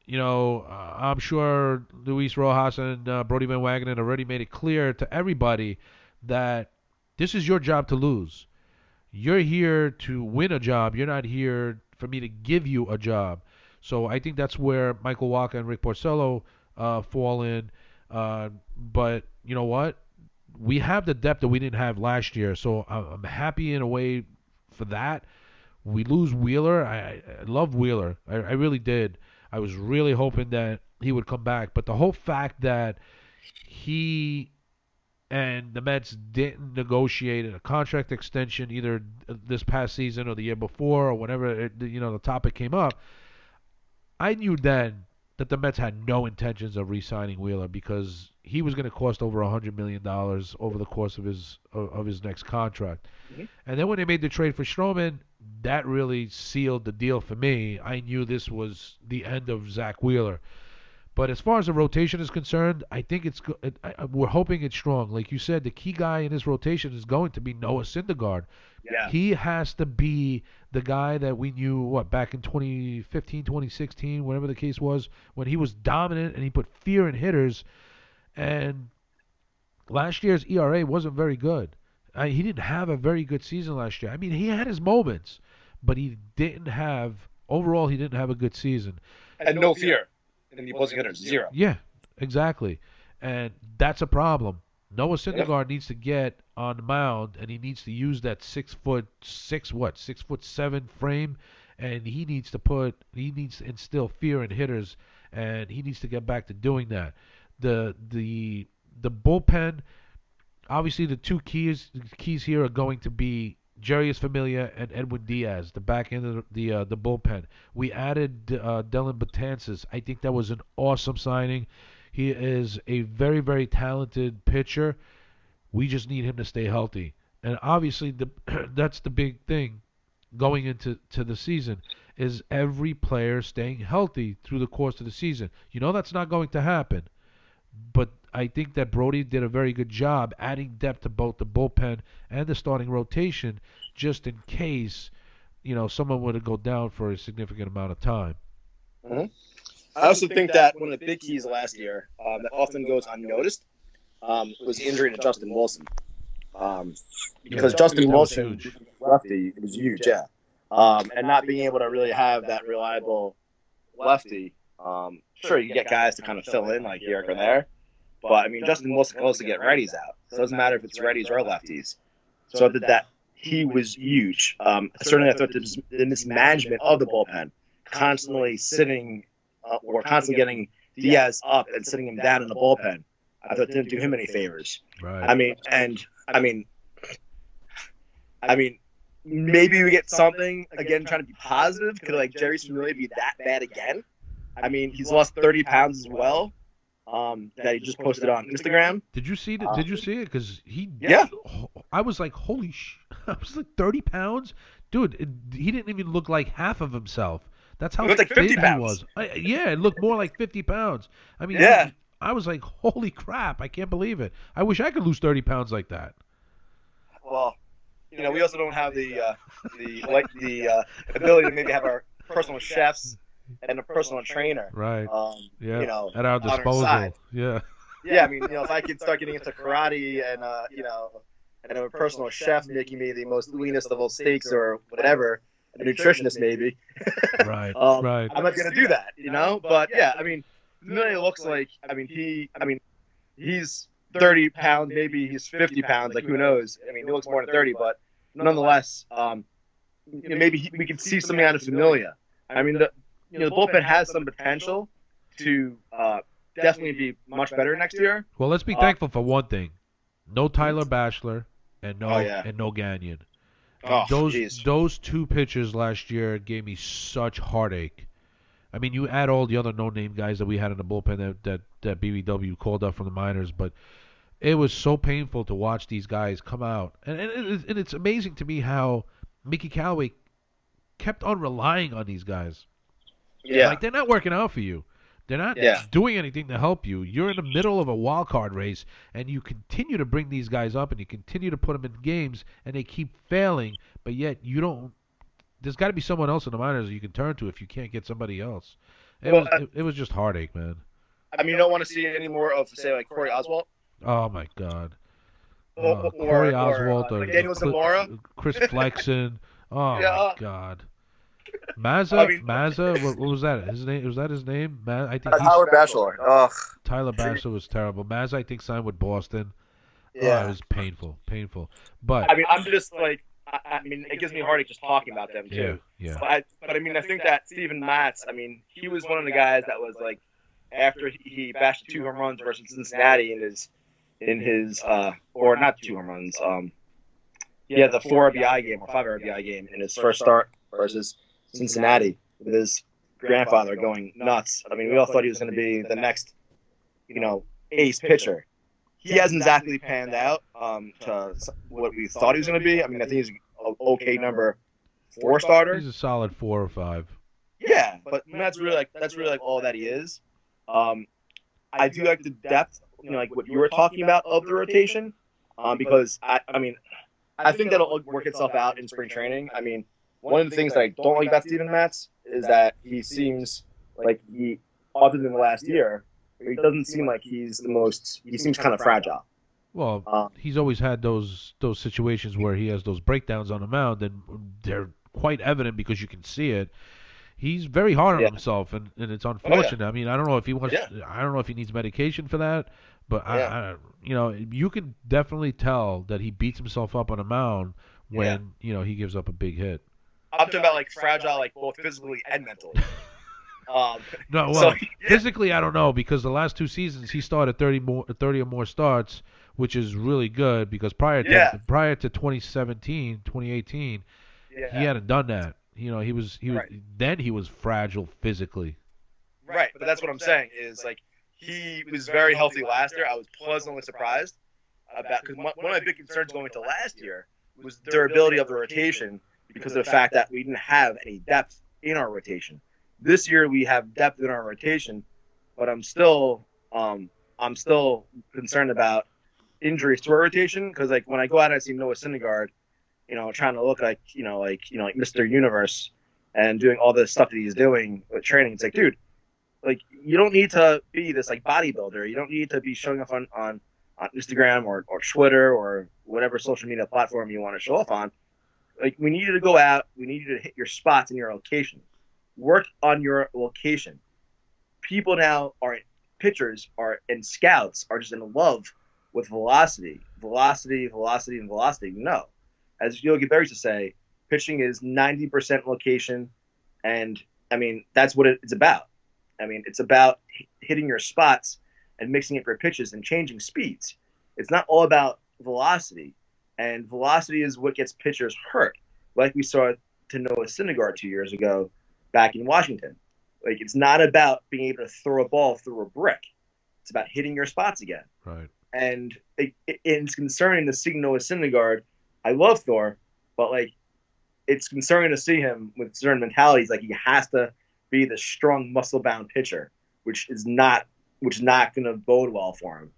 I'm sure Luis Rojas and Brody Van Wagenen have already made it clear to everybody that this is your job to lose. You're here to win a job. You're not here for me to give you a job. So I think that's where Michael Wacha and Rick Porcello fall in. But you know what? We have the depth that we didn't have last year. So I'm happy in a way for that. We lose Wheeler. I love Wheeler. I really did. I was really hoping that he would come back. But the whole fact that he and the Mets didn't negotiate a contract extension either this past season or the year before or whenever the topic came up, I knew then that the Mets had no intentions of re-signing Wheeler because he was going to cost over $100 million over the course of his next contract. Mm-hmm. And then when they made the trade for Stroman, that really sealed the deal for me. I knew this was the end of Zach Wheeler. But as far as the rotation is concerned, I think we're hoping it's strong. Like you said, the key guy in this rotation is going to be Noah Syndergaard. Yeah. He has to be the guy that we knew, back in 2015, 2016, whatever the case was, when he was dominant and he put fear in hitters. And last year's ERA wasn't very good. He didn't have a very good season last year. I mean, he had his moments, but he didn't have a good season. And no fear. And the opposing hitters, 0. Yeah, exactly. And that's a problem. Noah Syndergaard needs to get on the mound, and he needs to use that 6'7" frame, and he needs to instill fear in hitters, and he needs to get back to doing that. The bullpen, obviously the two keys here are going to be Jarius Familia and Edwin Diaz, the back end of the bullpen. We added Dylan Betances. I think that was an awesome signing. He is a very, very talented pitcher. We just need him to stay healthy. And obviously, that's the big thing going into the season is every player staying healthy through the course of the season. You know that's not going to happen, but I think that Brody did a very good job adding depth to both the bullpen and the starting rotation, just in case someone would have go down for a significant amount of time. Mm-hmm. I also think that one of the big keys last year that often goes unnoticed was the injury to Justin Wilson. Because Justin Wilson, lefty, was huge, yeah. And not being able to really have that reliable lefty, sure, you get guys to kind of fill in like here or there. But, I mean, Justin Wilson can also get righties out. So it doesn't matter if it's righties or lefties. So that he was huge. Certainly, I thought the mismanagement of the bullpen, constantly sitting or constantly getting Diaz up and sitting him down in the bullpen, I thought didn't do him any favors. Right. I mean, maybe we get something again trying to be positive. Could like Jerry Familia be that bad again? I mean, he's lost 30 pounds as well. That he just posted on Instagram. Did you see it? Did you see it? Because yeah. I was like, holy sh! I was like 30 pounds, dude. He didn't even look like half of himself. That's how like big he pounds. was. Yeah, it looked more like 50 pounds. I mean, yeah. I was like, holy crap! I can't believe it. I wish I could lose 30 pounds like that. Well, we also don't have the ability to maybe have our personal chefs and a personal trainer. Right. Yeah. At our disposal. Yeah. Yeah, I mean, if I could start getting into karate and and a personal chef making me the most leanest of all steaks or whatever, a nutritionist maybe. Right. Right. I'm not gonna do that, But yeah, I mean, Familia looks like he's 30 pounds, maybe he's 50 pounds, like who knows? I mean, he looks more than 30, but nonetheless, maybe we can see something out of Familia. I mean, the bullpen has some potential to definitely be much better next year. Well, let's be thankful for one thing: no Tyler Bachelor and no Gagnon. Those two pitchers last year gave me such heartache. I mean, you add all the other no-name guys that we had in the bullpen that BBW called up from the minors, but it was so painful to watch these guys come out. And it's amazing to me how Mickey Callaway kept on relying on these guys. Yeah. Like, they're not working out for you. They're not doing anything to help you. You're in the middle of a wild card race, and you continue to bring these guys up, and you continue to put them in games, and they keep failing, but yet you don't. There's got to be someone else in the minors you can turn to if you can't get somebody else. It was just heartache, man. I mean, you don't want to see any more of, say, like Corey Oswalt? Oh, my God. Corey Oswalt or Daniel Zamora? Chris Flexen. Oh, my God. Mazza, what was that? His name was that his name? I think Tyler Bachelor. Ugh. Tyler Bachelor was terrible. Mazza, I think, signed with Boston. Yeah, it was painful. But I mean, I'm just like, I mean, it gives me heartache just talking about them too. Yeah. But I mean, I think that Steven Matz. I mean, he was one of the guys that was like, after he bashed 2 home runs versus Cincinnati in his or not 2 home runs. He had the 4 RBI game or 5 RBI game in his first start versus Cincinnati with his grandfather going nuts. I mean, we all thought he was going to be the next, ace pitcher. He hasn't exactly panned out to what we thought he was going to be. I mean, I think he's an okay number 4 starter. He's a solid 4 or 5. Yeah, but that's really like all that he is. I do like the depth, like what you were talking about of the rotation, because I mean, I think that'll work itself out in spring training. I mean, one of the things that I don't like about Steven Matz is that he seems like other than the last year, he doesn't seem like he seems kind of fragile. Well, he's always had those situations where he has those breakdowns on the mound, and they're quite evident because you can see it. He's very hard on himself, and it's unfortunate. Oh, yeah. I mean, I don't know if he wants. I don't know if he needs medication for that, but you can definitely tell that he beats himself up on a mound when he gives up a big hit. I'm talking about like fragile, like both physically and mentally. Physically, I don't know, because the last 2 seasons he started 30 or more starts, which is really good, because prior to 2017, 2018, he hadn't done that. He was right. Then he was fragile physically. Right, but that's what I'm saying is like he was very healthy last year. I was pleasantly surprised about because one of my big concerns going into last year was the durability of the rotation because of the fact that we didn't have any depth in our rotation. This year we have depth in our rotation, but I'm still concerned about injuries to our rotation because like when I go out and I see Noah Syndergaard, trying to look like like Mr. Universe and doing all this stuff that he's doing with training, it's like, dude, like you don't need to be this like bodybuilder. You don't need to be showing off on Instagram or Twitter or whatever social media platform you want to show off on. Like we need you to go out. We need you to hit your spots in your location. Work on your location. People now pitchers and scouts are just in love with velocity. No, as Yogi Berra used to say, pitching is 90% location, and I mean that's what it's about. I mean it's about hitting your spots and mixing it for pitches and changing speeds. It's not all about velocity, and velocity is what gets pitchers hurt, like we saw to Noah Syndergaard 2 years ago back in Washington. Like it's not about being able to throw a ball through a brick. It's about hitting your spots again. Right. And it's concerning to see Noah Syndergaard. I love Thor, but like it's concerning to see him with certain mentalities. Like he has to be the strong, muscle-bound pitcher, which is not going to bode well for him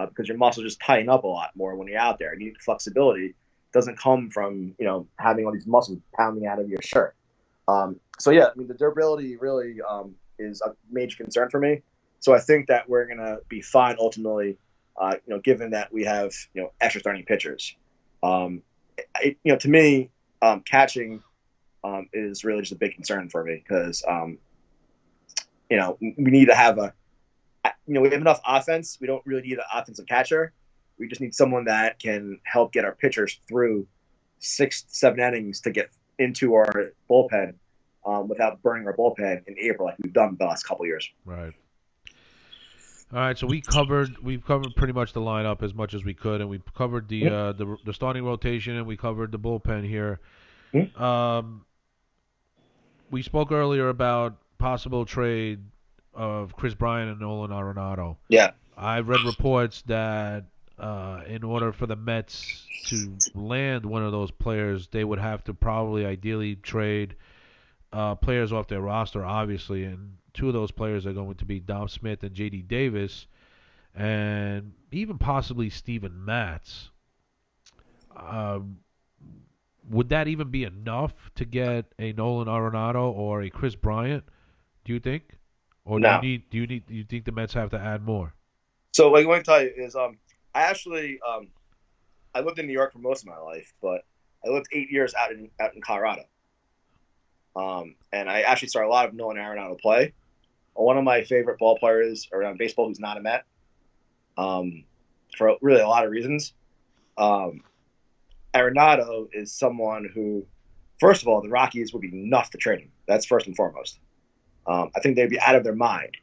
because your muscles just tighten up a lot more when you're out there. You need flexibility. It doesn't come from having all these muscles pounding out of your shirt. So yeah, I mean the durability really is a major concern for me. So I think that we're gonna be fine ultimately, given that we have extra starting pitchers. To me, catching is really just a big concern for me because we need to have we have enough offense. We don't really need an offensive catcher. We just need someone that can help get our pitchers through 6-7 innings to get into our bullpen without burning our bullpen in April like we've done the last couple of years. Right. All right, so we've covered pretty much the lineup as much as we could, and we've covered the starting rotation, and we covered the bullpen here. Mm-hmm. We spoke earlier about possible trade of Chris Bryant and Nolan Arenado. Yeah. I've read reports that in order for the Mets to land one of those players, they would have to probably ideally trade players off their roster, obviously, and two of those players are going to be Dom Smith and J.D. Davis, and even possibly Steven Matz. Would that even be enough to get a Nolan Arenado or a Chris Bryant? Do you think? Or no. do you think the Mets have to add more? So what I want to tell you is I actually I lived in New York for most of my life, but I lived 8 years out in Colorado. And I actually saw a lot of Nolan Arenado play. One of my favorite ball players around baseball who's not a Met, for really a lot of reasons. Arenado is someone who, first of all, the Rockies would be nuts to trade him. That's first and foremost. I think they'd be out of their mind.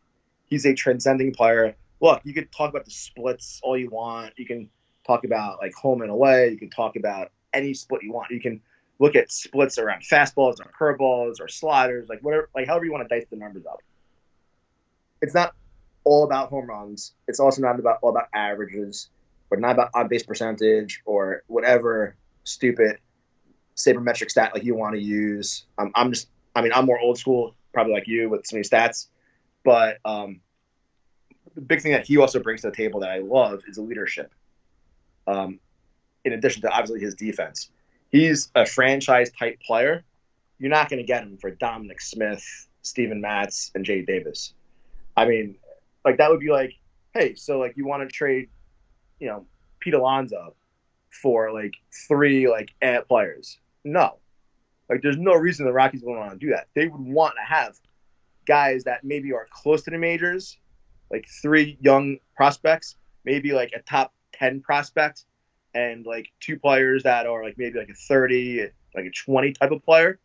He's a transcending player. Look, you could talk about the splits all you want. You can talk about like home and away. You can talk about any split you want. You can look at splits around fastballs or curveballs or sliders, like whatever, like however you want to dice the numbers up. It's not all about home runs. It's also not all about averages, or not about on-base percentage or whatever stupid sabermetric stat like you want to use. I'm more old school, probably like you with some of these stats, but the big thing that he also brings to the table that I love is leadership. In addition to obviously his defense, he's a franchise type player. You're not going to get him for Dominic Smith, Steven Matz, and Jay Davis. I mean, like that would be like, hey, so like you want to trade, Pete Alonso for like 3 like players? No, like there's no reason the Rockies would want to do that. They would want to have guys that maybe are close to the majors, like 3 young prospects, maybe like a top 10 prospect, and like 2 players that are like maybe like a 30, like a 20 type of player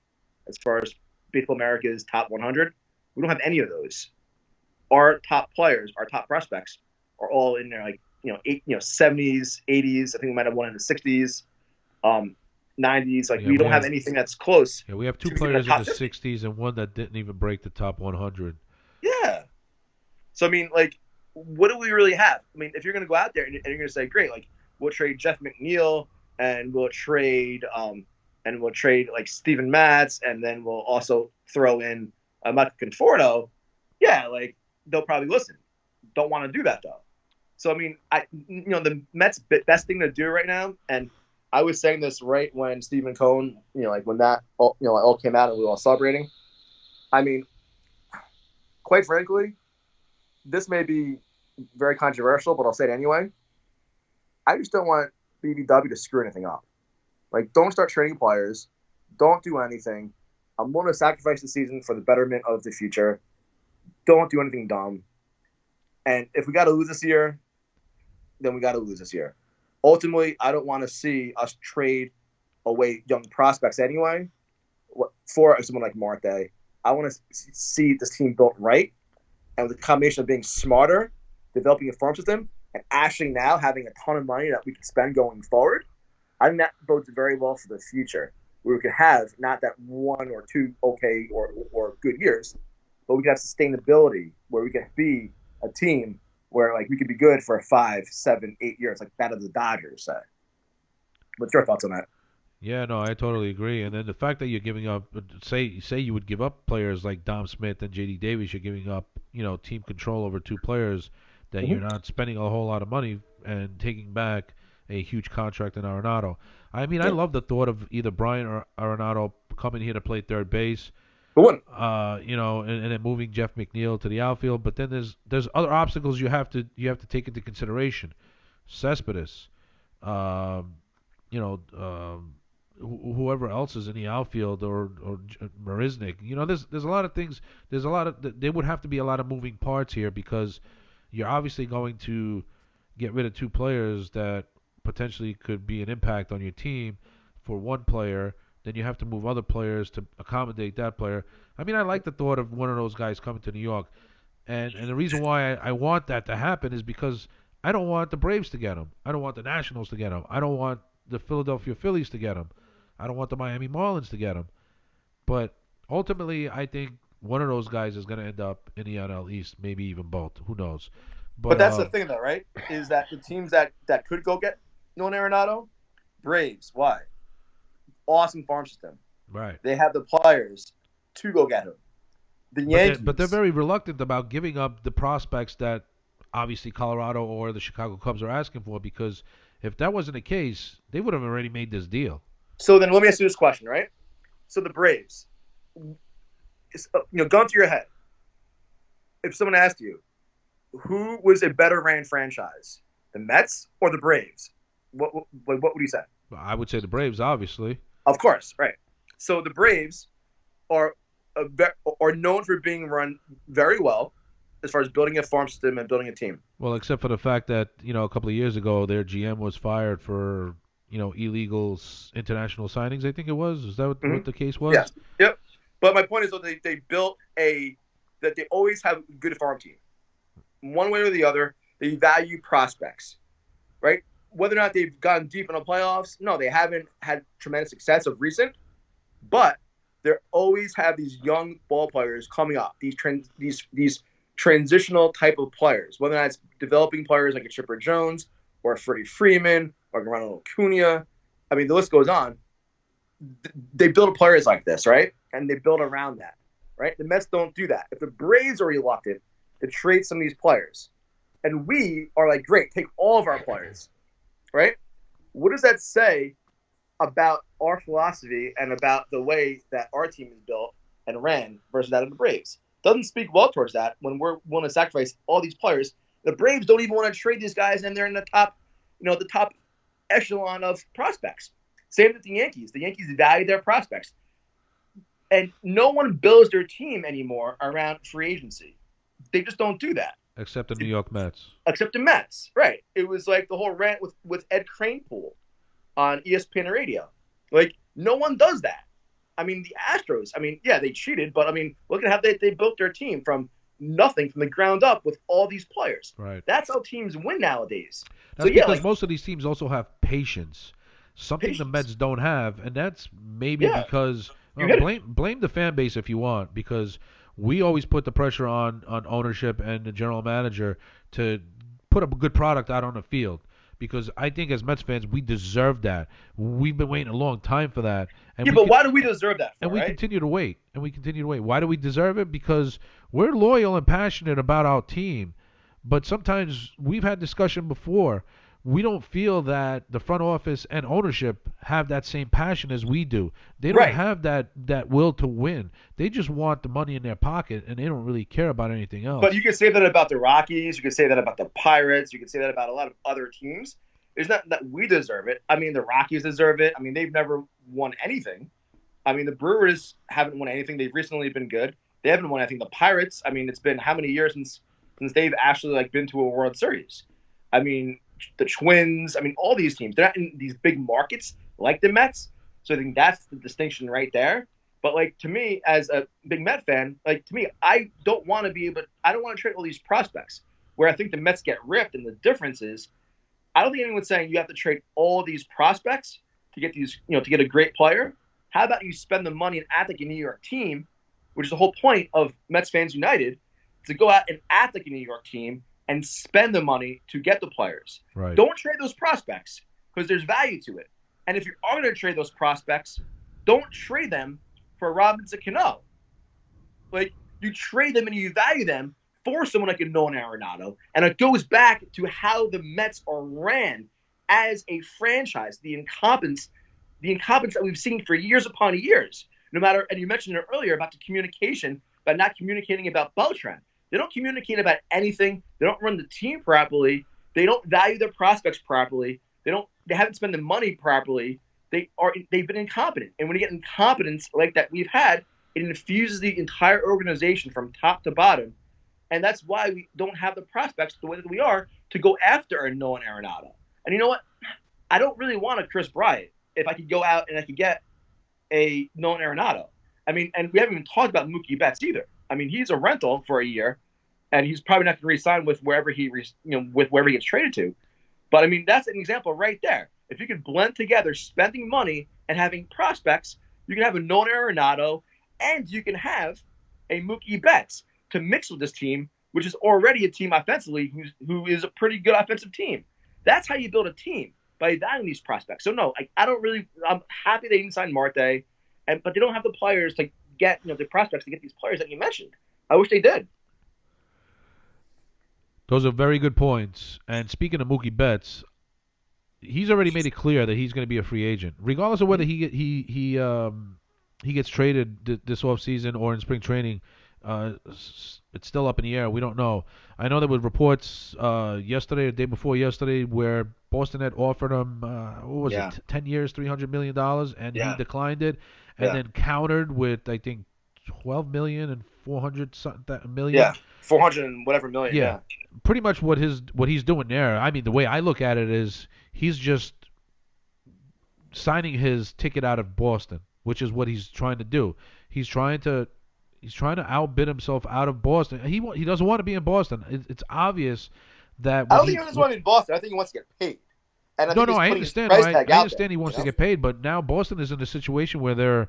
as far as Baseball America's top 100. We don't have any of those. Our top players, our top prospects are all in there like, 70s, 80s. I think we might have one in the 60s, 90s. Like we don't have anything that's close. Yeah, we have 2 players in the 60s and one that didn't even break the top 100. Yeah. So I mean, like what do we really have? I mean, if you're going to go out there and you're going to say, great, like we'll trade Jeff McNeil and we'll trade like Steven Matz, and then we'll also throw in Michael Conforto. Yeah, like they'll probably listen. Don't want to do that though. So I mean, the Mets' best thing to do right now, and I was saying this right when Stephen Cohen, like when that all came out and we were all celebrating. I mean, quite frankly, this may be very controversial, but I'll say it anyway. I just don't want BBW to screw anything up. Like, don't start trading players. Don't do anything. I'm willing to sacrifice the season for the betterment of the future. Don't do anything dumb. And if we got to lose this year, then we got to lose this year. Ultimately, I don't want to see us trade away young prospects anyway for someone like Marte. I want to see this team built right, and with a combination of being smarter, developing a farm system, and actually now having a ton of money that we can spend going forward. I think that bodes very well for the future, where we could have not that one or two okay or good years, but we could have sustainability, where we could be a team where like we could be good for 5, 7, 8 years, like that of the Dodgers. Say. What's your thoughts on that? Yeah, no, I totally agree. And then the fact that you're giving up, say you would give up players like Dom Smith and J.D. Davis, you're giving up, team control over two players that you're not spending a whole lot of money and taking back a huge contract in Arenado. I mean, I love the thought of either Brian or Arenado coming here to play third base, Who wouldn't? and then moving Jeff McNeil to the outfield. But then there's other obstacles you have to take into consideration. Cespedes, um, you know, whoever else is in the outfield or Marisnik. There's a lot of things. There would have to be a lot of moving parts here because you're obviously going to get rid of two players that potentially could be an impact on your team for one player. Then you have to move other players to accommodate that player. I mean, I like the thought of one of those guys coming to New York. And the reason why I want that to happen is because I don't want the Braves to get him. I don't want the Nationals to get him. I don't want the Philadelphia Phillies to get him. I don't want the Miami Marlins to get him. But ultimately, I think one of those guys is going to end up in the NL East, maybe even both. Who knows? But But that's the thing, though, right? Is that the teams that could go get Nolan Arenado? Braves. Why? Awesome farm system. right. They have the players to go get him. The Yankees. But they're very reluctant about giving up the prospects that obviously Colorado or the Chicago Cubs are asking for because if that wasn't the case, they would have already made this deal. So then let me ask you this question, right? So the Braves, going through your head, if someone asked you, who was a better ran franchise, the Mets or the Braves? What would you say? I would say the Braves, obviously. Of course, right. So the Braves are are known for being run very well as far as building a farm system and building a team. Well, except for the fact that a couple of years ago their GM was fired for illegal international signings. I think it was. Is that what the case was? Yes. Yep. But my point is that they built that they always have a good farm team. One way or the other, they value prospects, right? Whether or not they've gone deep in the playoffs, no, they haven't had tremendous success of recent, but they always have these young ball players coming up, these transitional type of players, whether or not it's developing players like a Chipper Jones or Freddie Freeman or Ronald Acuna. I mean, the list goes on. They build players like this, right? And they build around that, right? The Mets don't do that. If the Braves are reluctant to trade some of these players, and we are like, great, take all of our players, right? What does that say about our philosophy and about the way that our team is built and ran versus that of the Braves? Doesn't speak well towards that when we're willing to sacrifice all these players. The Braves don't even want to trade these guys, and they're in the top, the top echelon of prospects. Same with the Yankees. The Yankees value their prospects. And no one builds their team anymore around free agency. They just don't do that. Except the New York Mets. Except the Mets, right. It was like the whole rant with Ed Kranepool on ESPN radio. Like, no one does that. I mean, the Astros, yeah, they cheated, but, look at how they built their team from nothing, from the ground up with all these players. Right. That's how teams win nowadays. That's because most of these teams also have patience. Something the Mets don't have, and that's maybe because blame the fan base if you want, because we always put the pressure on ownership and the general manager to put a good product out on the field. Because I think as Mets fans, we deserve that. We've been waiting a long time for that, and Yeah, we but could, why do we deserve that and for, we right? continue to wait, and we continue to wait. Why do we deserve it? Because we're loyal and passionate about our team, but sometimes we've had discussion before. We don't feel that the front office and ownership have that same passion as we do. They don't Right. have that will to win. They just want the money in their pocket, and they don't really care about anything But you else. could say that about the Rockies. You could say that about the Pirates. You could say that about a lot of other teams. It's not that we deserve it. I mean, the Rockies deserve it. I mean, they've never won anything. I mean, the Brewers haven't won anything. They've recently been good. They haven't won anything. The Pirates. I mean, it's been how many years since they've actually like been to a World Series? I mean, the Twins. I mean, all these teams. They're not in these big markets like the Mets. So I think that's the distinction right there. But like to me, as a big Met fan, like to me, I don't want to be able. I don't want to trade all these prospects. Where I think the Mets get ripped, and the difference is, I don't think anyone's saying you have to trade all these prospects to get these, to get a great player. How about you spend the money and act like a New York team, which is the whole point of Mets Fans United, to go out and act like a New York team and spend the money to get the players. Right. Don't trade those prospects because there's value to it. And if you are going to trade those prospects, don't trade them for Robinson Cano. Like you trade them and you value them for someone like a Nolan Arenado, and it goes back to how the Mets are ran as a franchise. The incompetence that we've seen for years upon years. No matter, and you mentioned it earlier about the communication, about not communicating about Beltran. They don't communicate about anything. They don't run the team properly. They don't value their prospects properly. They don't. They haven't spent the money properly. They've been incompetent. And when you get incompetence like that we've had, it infuses the entire organization from top to bottom. And that's why we don't have the prospects the way that we are to go after a Nolan Arenado. And you know what? I don't really want a Chris Bryant if I could go out and I could get a Nolan Arenado. I mean, and we haven't even talked about Mookie Betts either. I mean, he's a rental for a year, and he's probably not going to re-sign with wherever with wherever he gets traded to. But I mean, that's an example right there. If you could blend together spending money and having prospects, you can have a Nolan Arenado, and you can have a Mookie Betts to mix with this team, which is already a team offensively who is a pretty good offensive team. That's how you build a team, by valuing these prospects. So no, I don't really. I'm happy they didn't sign Marte, but they don't have the players to get the prospects to get these players that you mentioned. I wish they did. Those are very good points. And speaking of Mookie Betts, he's already made it clear that he's going to be a free agent, regardless of whether he gets traded this offseason or in spring training. It's still up in the air. We don't know. I know there was reports yesterday or the day before yesterday where Boston had offered him what was Yeah, it, 10 years, $300 million, and he yeah, declined it, and yeah, then countered with I think 12 million and 400 something yeah. million. 400 and whatever million. Yeah, Yeah, pretty much what he's doing there. I mean, the way I look at it is he's just signing his ticket out of Boston, which is what he's trying to do. He's trying to outbid himself out of Boston. He doesn't want to be in Boston. It's obvious that I what don't think he he just want to be in Boston. I think he wants to get paid, and I no think no he's I putting his understand. No, price I tag I out there. understand he You wants to know? get paid, but now Boston is in a situation where they're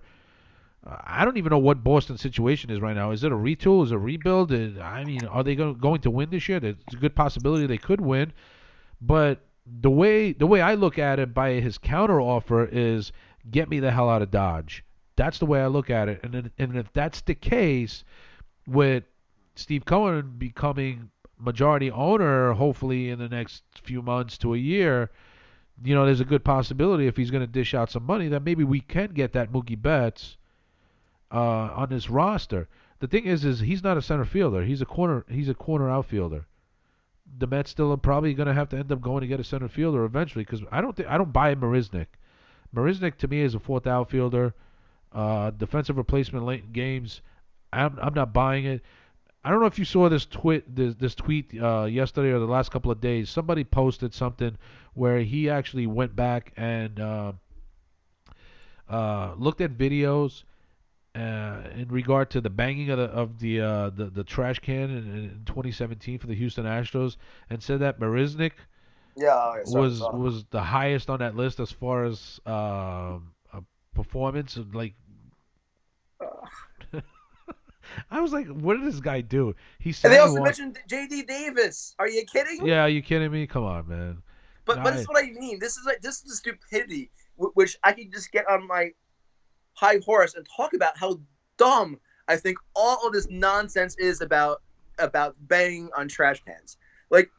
I don't even know what Boston's situation is right now. Is it a retool? Is it a rebuild? I mean, are they going to win this year? There's a good possibility they could win. But the way I look at it by his counter offer is get me the hell out of Dodge. That's the way I look at it. And if that's the case with Steve Cohen becoming majority owner, hopefully in the next few months to a year, there's a good possibility if he's going to dish out some money that maybe we can get that Mookie Betts on this roster. The thing is he's not a center fielder. He's a corner outfielder. The Mets still are probably going to have to end up going to get a center fielder eventually because I don't buy Marisnik. Marisnik to me is a fourth outfielder, defensive replacement late in games. I'm not buying it. I don't know if you saw this tweet yesterday or the last couple of days. Somebody posted something where he actually went back and looked at videos in regard to the banging of the trash can in 2017 for the Houston Astros, and said that Marisnik Yeah, I was saw that. was the highest on that list as far as a performance. Like I was like, what did this guy do? He And they said he also want. mentioned J.D. Davis. Are you kidding? Yeah, are you kidding me? Come on, man. But this I is what I mean. This is the stupidity which I can just get on my high horse and talk about how dumb I think all of this nonsense is about banging on trash cans. Like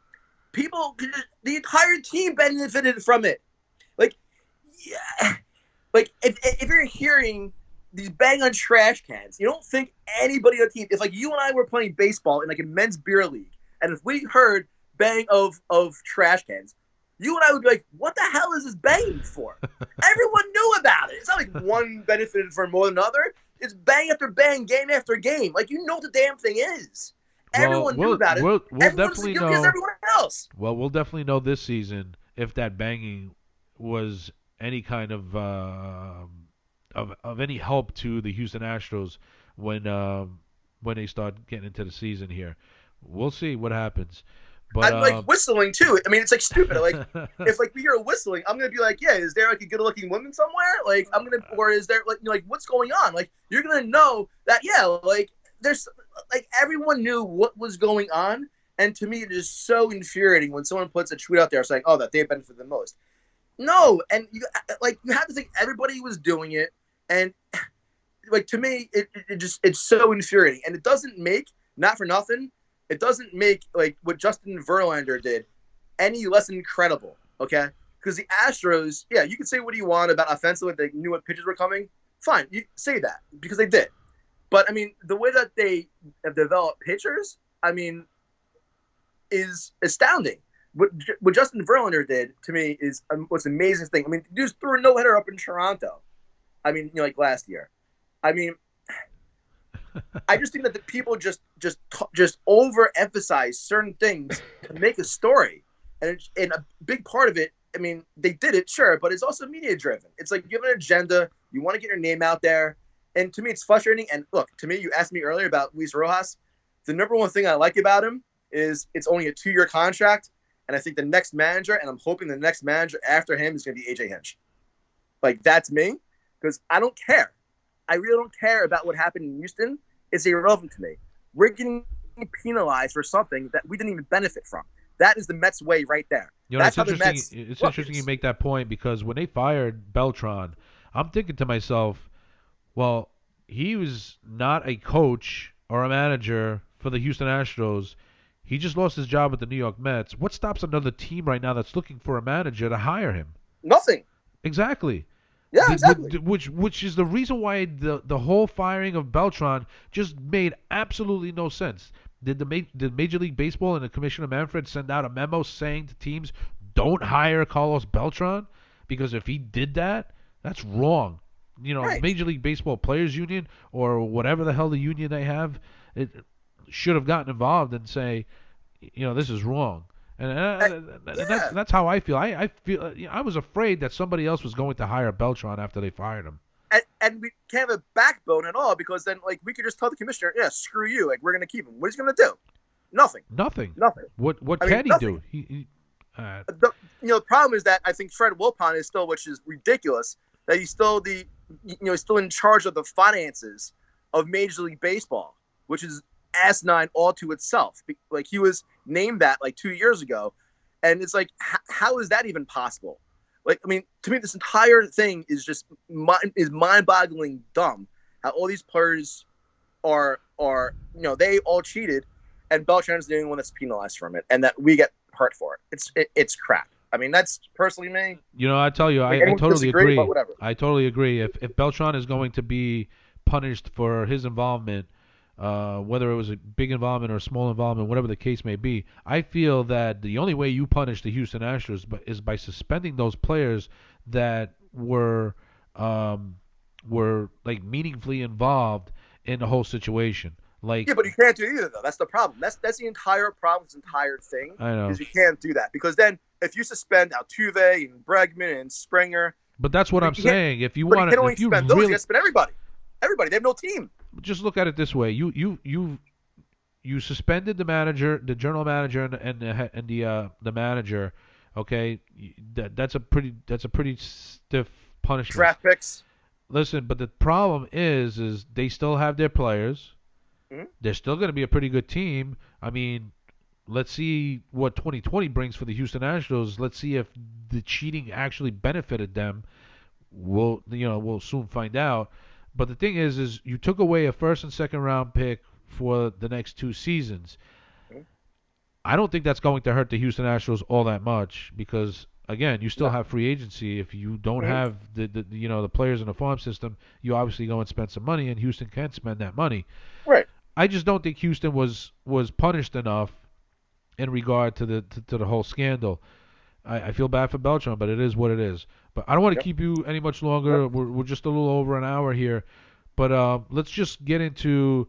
people, the entire team benefited from it. Like, yeah, like if you're hearing these bang on trash cans, you don't think anybody on the team. If like you and I were playing baseball in like a men's beer league, and if we heard bang of trash cans, you and I would be like, "What the hell is this banging for?" Everyone knew about it. It's not like one benefited from more than another. It's bang after bang, game after game. Like you know what the damn thing is. well, Everyone knew about it. we'll Everyone's as definitely guilty as know. everyone else. Well, we'll definitely know this season if that banging was any kind of any help to the Houston Astros when they start getting into the season here. We'll see what happens. But I'm like whistling too. I mean, it's like stupid. Like if like we hear whistling, I'm gonna be like, yeah, is there like a good-looking woman somewhere? Like I'm gonna, or is there like what's going on? Like you're gonna know that like there's like everyone knew what was going on, and to me it is so infuriating when someone puts a tweet out there saying, oh, that they benefit the most. No, and you have to think everybody was doing it, and like to me it just it's so infuriating, and it doesn't make, not for nothing, it doesn't make like what Justin Verlander did any less incredible, okay? Because the Astros, yeah, you can say what you want about offensively, they knew what pitches were coming. Fine, you say that because they did. But I mean, the way that they have developed pitchers, I mean, is astounding. What Justin Verlander did to me is what's the amazing thing. I mean, the dude threw a no hitter up in Toronto. I mean, like last year. I mean, I just think that the people just overemphasize certain things to make a story, and a big part of it. I mean, they did it, sure, but it's also media driven. It's like you have an agenda, you want to get your name out there, and to me, it's frustrating. And look, to me, you asked me earlier about Luis Rojas. The number one thing I like about him is it's only a 2-year contract, and I think the next manager, and I'm hoping the next manager after him is going to be AJ Hinch. Like that's me, because I don't care. I really don't care about what happened in Houston. It's irrelevant to me. We're getting penalized for something that we didn't even benefit from. That is the Mets way right there. you know, That's it's how the interesting. Mets. It's interesting you make that point because when they fired Beltran, I'm thinking to myself, well, he was not a coach or a manager for the Houston Astros. He just lost his job with the New York Mets. What stops another team right now that's looking for a manager to hire him? Nothing. Exactly. Yeah, exactly. Which is the reason why the whole firing of Beltran just made absolutely no sense. Did Major League Baseball and the Commissioner Manfred send out a memo saying to teams don't hire Carlos Beltran because if he did that, that's wrong. You know, Right. Major League Baseball Players Union or whatever the hell the union they have, it should have gotten involved and say, you know, this is wrong. And Yeah. that's how I feel. I feel I was afraid that somebody else was going to hire Beltran after they fired him. And we can't have a backbone at all because then like we could just tell the commissioner, yeah, screw you. Like we're gonna keep him. What is he gonna do? Nothing. Nothing. Nothing. What I mean, can he nothing. do? Uh, The problem is that I think Fred Wilpon is still, which is ridiculous, that he's still he's still in charge of the finances of Major League Baseball, which is asinine all to itself. Like he was named that like 2 years ago, and it's like, how is that even possible? Like, I mean, to me, this entire thing is just mind-boggling dumb. How all these players are they all cheated, and Beltran's the only one that's penalized from it, and that we get hurt for it. It's crap. I mean, that's personally me. you know, I tell you, Like, I anyone can totally disagree, agree. but whatever. I totally agree. If Beltran is going to be punished for his involvement, whether it was a big involvement or a small involvement, whatever the case may be, I feel that the only way you punish the Houston Astros is by suspending those players that were like meaningfully involved in the whole situation. Like Yeah, but you can't do either, though. That's the problem. That's the entire problem. This entire thing I know, is you can't do that because then if you suspend Altuve and Bregman and Springer, but that's what I'm you can't- saying. If you but you want can to, only if you suspend those. You really got to suspend everybody. Everybody. They have no team. just look at it this way, you suspended the manager, the general manager, and the manager. Okay, that's a pretty stiff punishment. Draft picks. Listen, but the problem is they still have their players. Mhm. They're still going to be a pretty good team. I mean, let's see what 2020 brings for the Houston Astros. Let's see if the cheating actually benefited them. We'll soon find out. But the thing is you took away a first and second round pick for the next 2 seasons. Mhm. I don't think that's going to hurt the Houston Astros all that much because again, you still No. have free agency. If you don't Mhm. have the players in the farm system, you obviously go and spend some money, and Houston can spend that money. Right. I just don't think Houston was punished enough in regard to the whole scandal. I feel bad for Beltran, but it is what it is. But I don't want to Yep. keep you any much Yep. longer. We're just a little over an hour here. But let's just get into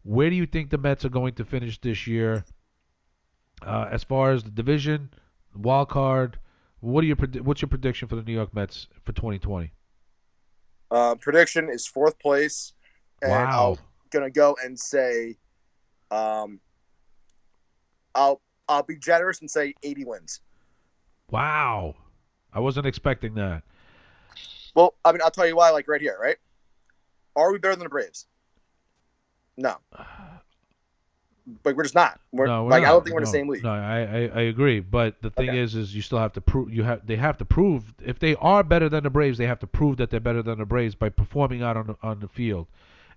where do you think the Mets are going to finish this year as far as the division, wild card. What's your prediction for the New York Mets for 2020? Prediction is fourth place, and I'm Wow, gonna go and say, um, I'll be generous and say 80 wins. wow! I wasn't expecting that. Well, I mean, I'll tell you why. Like right here, right? Are we better than the Braves? No, but we're just not. We're No, we're like I don't not. think we're in the No, same league. no, I agree. But the thing Okay. is you still have to prove. They have to prove if they are better than the Braves, they have to prove that they're better than the Braves by performing out on the field,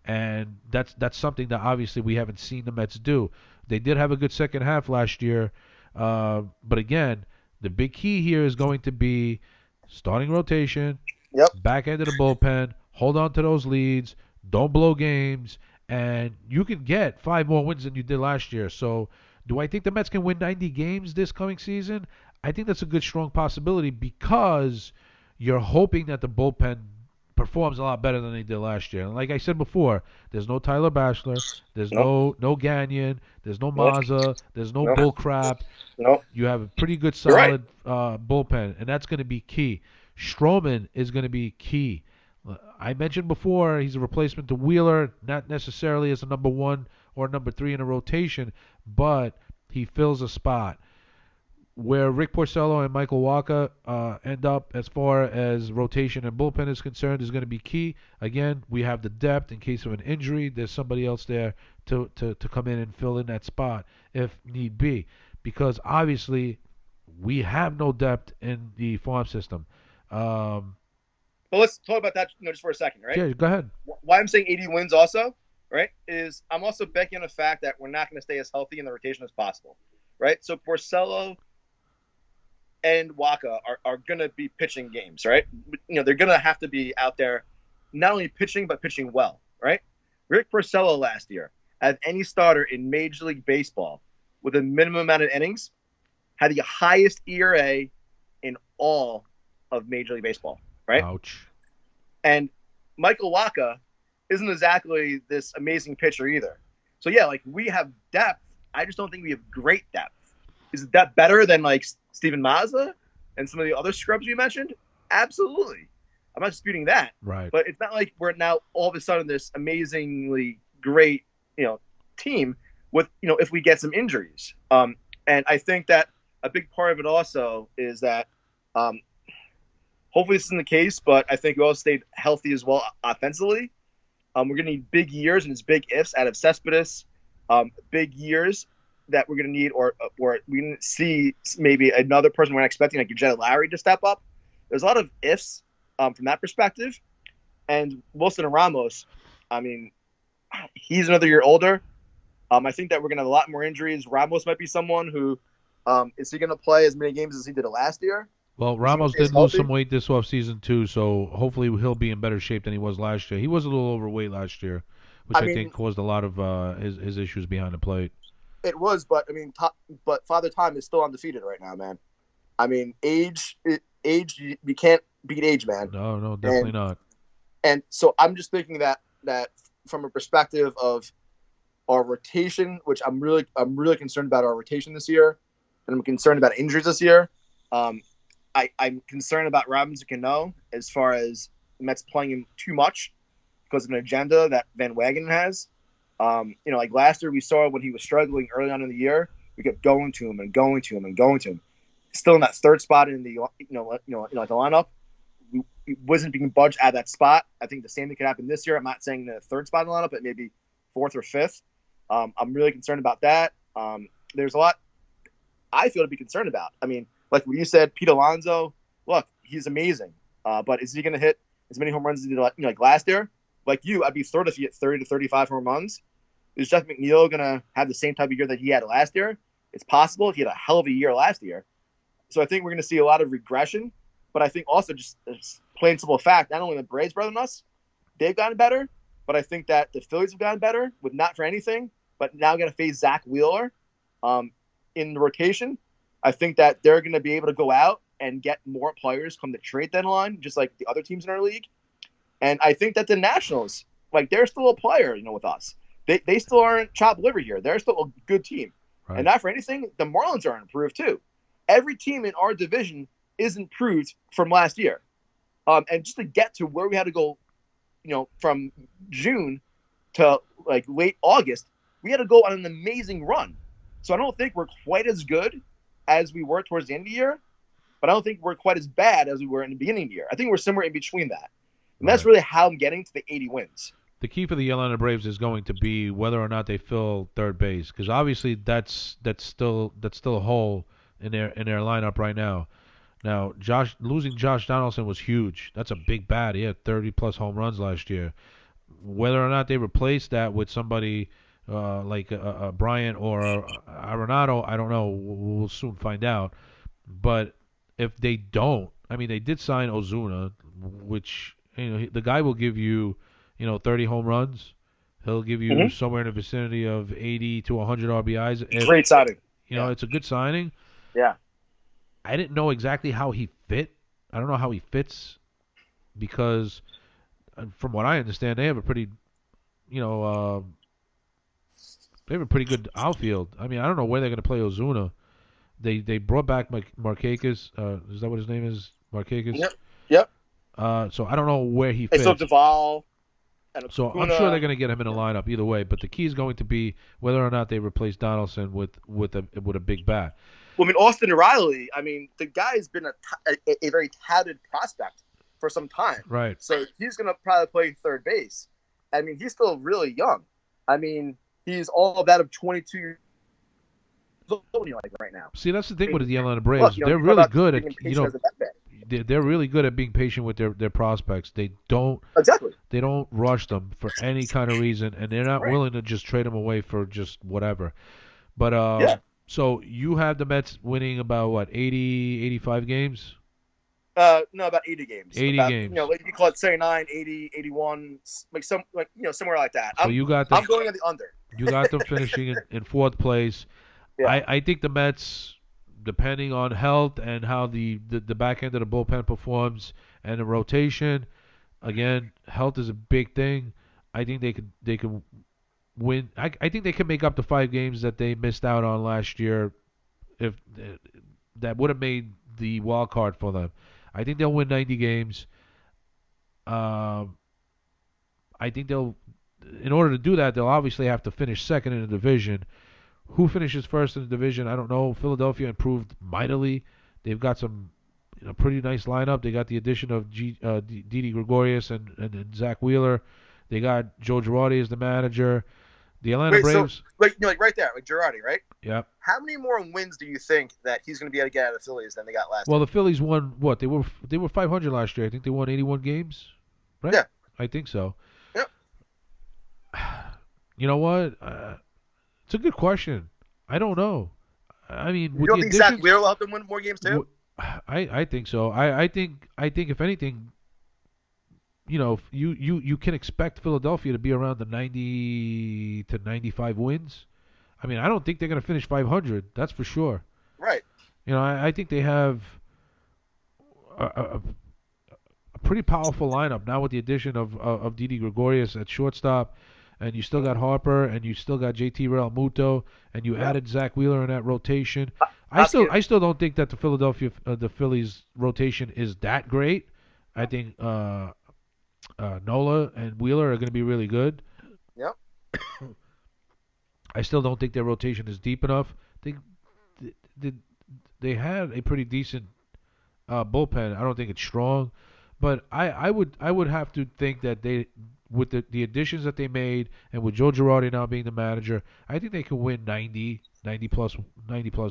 and that's something that obviously we haven't seen the Mets do. They did have a good second half last year, but again, the big key here is going to be starting rotation, Yep. back end of the bullpen, hold on to those leads, don't blow games, and you can get 5 more wins than you did last year. So, do I think the Mets can win 90 games this coming season? I think that's a good, strong possibility because you're hoping that the bullpen performs a lot better than they did last year. And like I said before, there's no Tyler Bachelor, there's Nope. no Gagnon, there's no Nope. Mazza, there's no Nope. bull crap. Nope. You have a pretty good, You're right. solid bullpen, and that's going to be key. Stroman is going to be key. I mentioned before he's a replacement to Wheeler, not necessarily as a number one or number three in a rotation, but he fills a spot. Where Rick Porcello and Michael Walker end up as far as rotation and bullpen is concerned is going to be key. Again, we have the depth in case of an injury. There's somebody else there to come in and fill in that spot if need be. Because obviously, we have no depth in the farm system. Um, But let's talk about that just for a second, right? yeah, go ahead. Why I'm saying 80 wins also, right, is I'm also banking on the fact that we're not going to stay as healthy in the rotation as possible, right? So Porcello and Waka are going to be pitching games, right? They're going to have to be out there not only pitching, but pitching well, right? Rick Porcello last year had any starter in Major League Baseball with a minimum amount of innings had the highest ERA in all of Major League Baseball, right? Ouch. And Michael Waka isn't exactly this amazing pitcher either. So yeah, like we have depth. I just don't think we have great depth. Is that better than like Steven Mazza and some of the other scrubs you mentioned? Absolutely. I'm not disputing that. Right. But it's not like we're now all of a sudden this amazingly great, team with, if we get some injuries. And I think that a big part of it also is that hopefully this isn't the case, but I think we all stayed healthy as well offensively. We're going to need big years and it's big ifs out of Cespedes. Big years that we're going to need, or we can see maybe another person we're not expecting, like Jed Lowry, to step up. There's a lot of ifs from that perspective. And Wilson Ramos, I mean, he's another year older. I think that we're going to have a lot more injuries. Ramos might be someone who is he going to play as many games as he did last year? Well, Is he going to Ramos stay as did lose healthy? some weight this offseason too, so hopefully he'll be in better shape than he was last year. He was a little overweight last year, which I I mean, think caused a lot of his issues behind the plate. it was, but I mean, but Father Time is still undefeated right now, man. I mean, age, you can't beat age, man. No, no, definitely And not. and so I'm just thinking that from a perspective of our rotation, which I'm really concerned about our rotation this year, and I'm concerned about injuries this year. Um, I'm concerned about Robinson Cano as far as Mets playing him too much because of an agenda that Van Wagenen has. Like last year we saw when he was struggling early on in the year, we kept going to him and going to him and going to him. Still in that third spot in the the lineup, he wasn't being budged out of that spot. I think the same thing could happen this year. I'm not saying the third spot in the lineup, but maybe fourth or fifth. I'm really concerned about that. There's a lot I feel to be concerned about. I mean, like what you said, Pete Alonso. Look, he's amazing, but is he going to hit as many home runs as he did like last year? Like you, I'd be thrilled if he hit 30 to 35 home runs. Is Jeff McNeil going to have the same type of year that he had last year? It's possible. He had a hell of a year last year. So I think we're going to see a lot of regression. But I think also just plain simple fact, not only the Braves better than us, they've gotten better, but I think that the Phillies have gotten better with not for anything, but now going to face Zach Wheeler in the rotation. I think that they're going to be able to go out and get more players come the trade deadline, just like the other teams in our league. And I think that the Nationals, like they're still a player, with us. They still aren't chopped liver here. They're still a good team. Right. And not for anything, the Marlins are improved too. Every team in our division is improved from last year. And just to get to where we had to go, from June to like late August, we had to go on an amazing run. So I don't think we're quite as good as we were towards the end of the year, but I don't think we're quite as bad as we were in the beginning of the year. I think we're somewhere in between that. And that's really how I'm getting to the 80 wins. The key for the Atlanta Braves is going to be whether or not they fill third base, because obviously that's still a hole in their lineup right now. Now, losing Josh Donaldson was huge. That's a big bat. He had 30-plus home runs last year. Whether or not they replace that with somebody like Bryant or Arenado, I don't know. We'll soon find out. But if they don't, I mean, they did sign Ozuna, which the guy will give you 30 home runs. He'll give you somewhere in the vicinity of 80 to 100 RBIs. Great signing. It's a good signing. Yeah. I didn't know exactly how he fit. I don't know how he fits because, from what I understand, they have a pretty, they have a pretty good outfield. I mean, I don't know where they're going to play Ozuna. They brought back Markakis. Is that what his name is? Markakis? Yep. So I don't know where he fits. They still Duvall. So I'm sure they're going to get him in the lineup either way. But the key is going to be whether or not they replace Donaldson with a big bat. Well, I mean, Austin Riley, the guy's been a very touted prospect for some time. Right. So he's going to probably play third base. I mean, he's still really young. I mean, he's all of that of 22 years old right now. See, that's the thing with the Atlanta Braves. They're really good at, they're really good at being patient with their prospects. They don't rush them for any kind of reason, and they're not willing to just trade them away for just whatever. But so you have the Mets winning about 80, 85 games? No, about 80 games. 80 games. Like you call it 79, 80, 81, somewhere like that. So I'm going on the under. You got them finishing in fourth place. Yeah. I think the Mets, depending on health and how the back end of the bullpen performs and the rotation, again, health is a big thing. I think they could win. I think they can make up the 5 games that they missed out on last year. If that would have made the wild card for them. I think they'll win 90 games. I think in order to do that, they'll obviously have to finish second in the division. Who finishes first in the division? I don't know. Philadelphia improved mightily. They've got some pretty nice lineup. They got the addition of Didi Gregorius and Zach Wheeler. They got Joe Girardi as the manager. The Atlanta Braves. So, right there, Girardi, right? Yeah. How many more wins do you think that he's going to be able to get out of the Phillies than they got last year? Well, the Phillies won what? They were 500 last year. I think they won 81 games, right? Yeah. I think so. Yep. You know what? It's a good question. I don't know. I mean, you don't think Zach Wheeler will help them win more games too? I think so. I think if anything, you can expect Philadelphia to be around the 90 to 95 wins. I mean, I don't think they're going to finish 500. That's for sure. Right. I think they have a pretty powerful lineup now with the addition of Didi Gregorius at shortstop, and you still got Harper, and you still got JT Realmuto, and you added Zach Wheeler in that rotation. I still don't think that the Phillies rotation is that great. I think Nola and Wheeler are going to be really good. Yep. I still don't think their rotation is deep enough. They had a pretty decent bullpen. I don't think it's strong, but I would have to think that with the additions that they made, and with Joe Girardi now being the manager, I think they can win 90 plus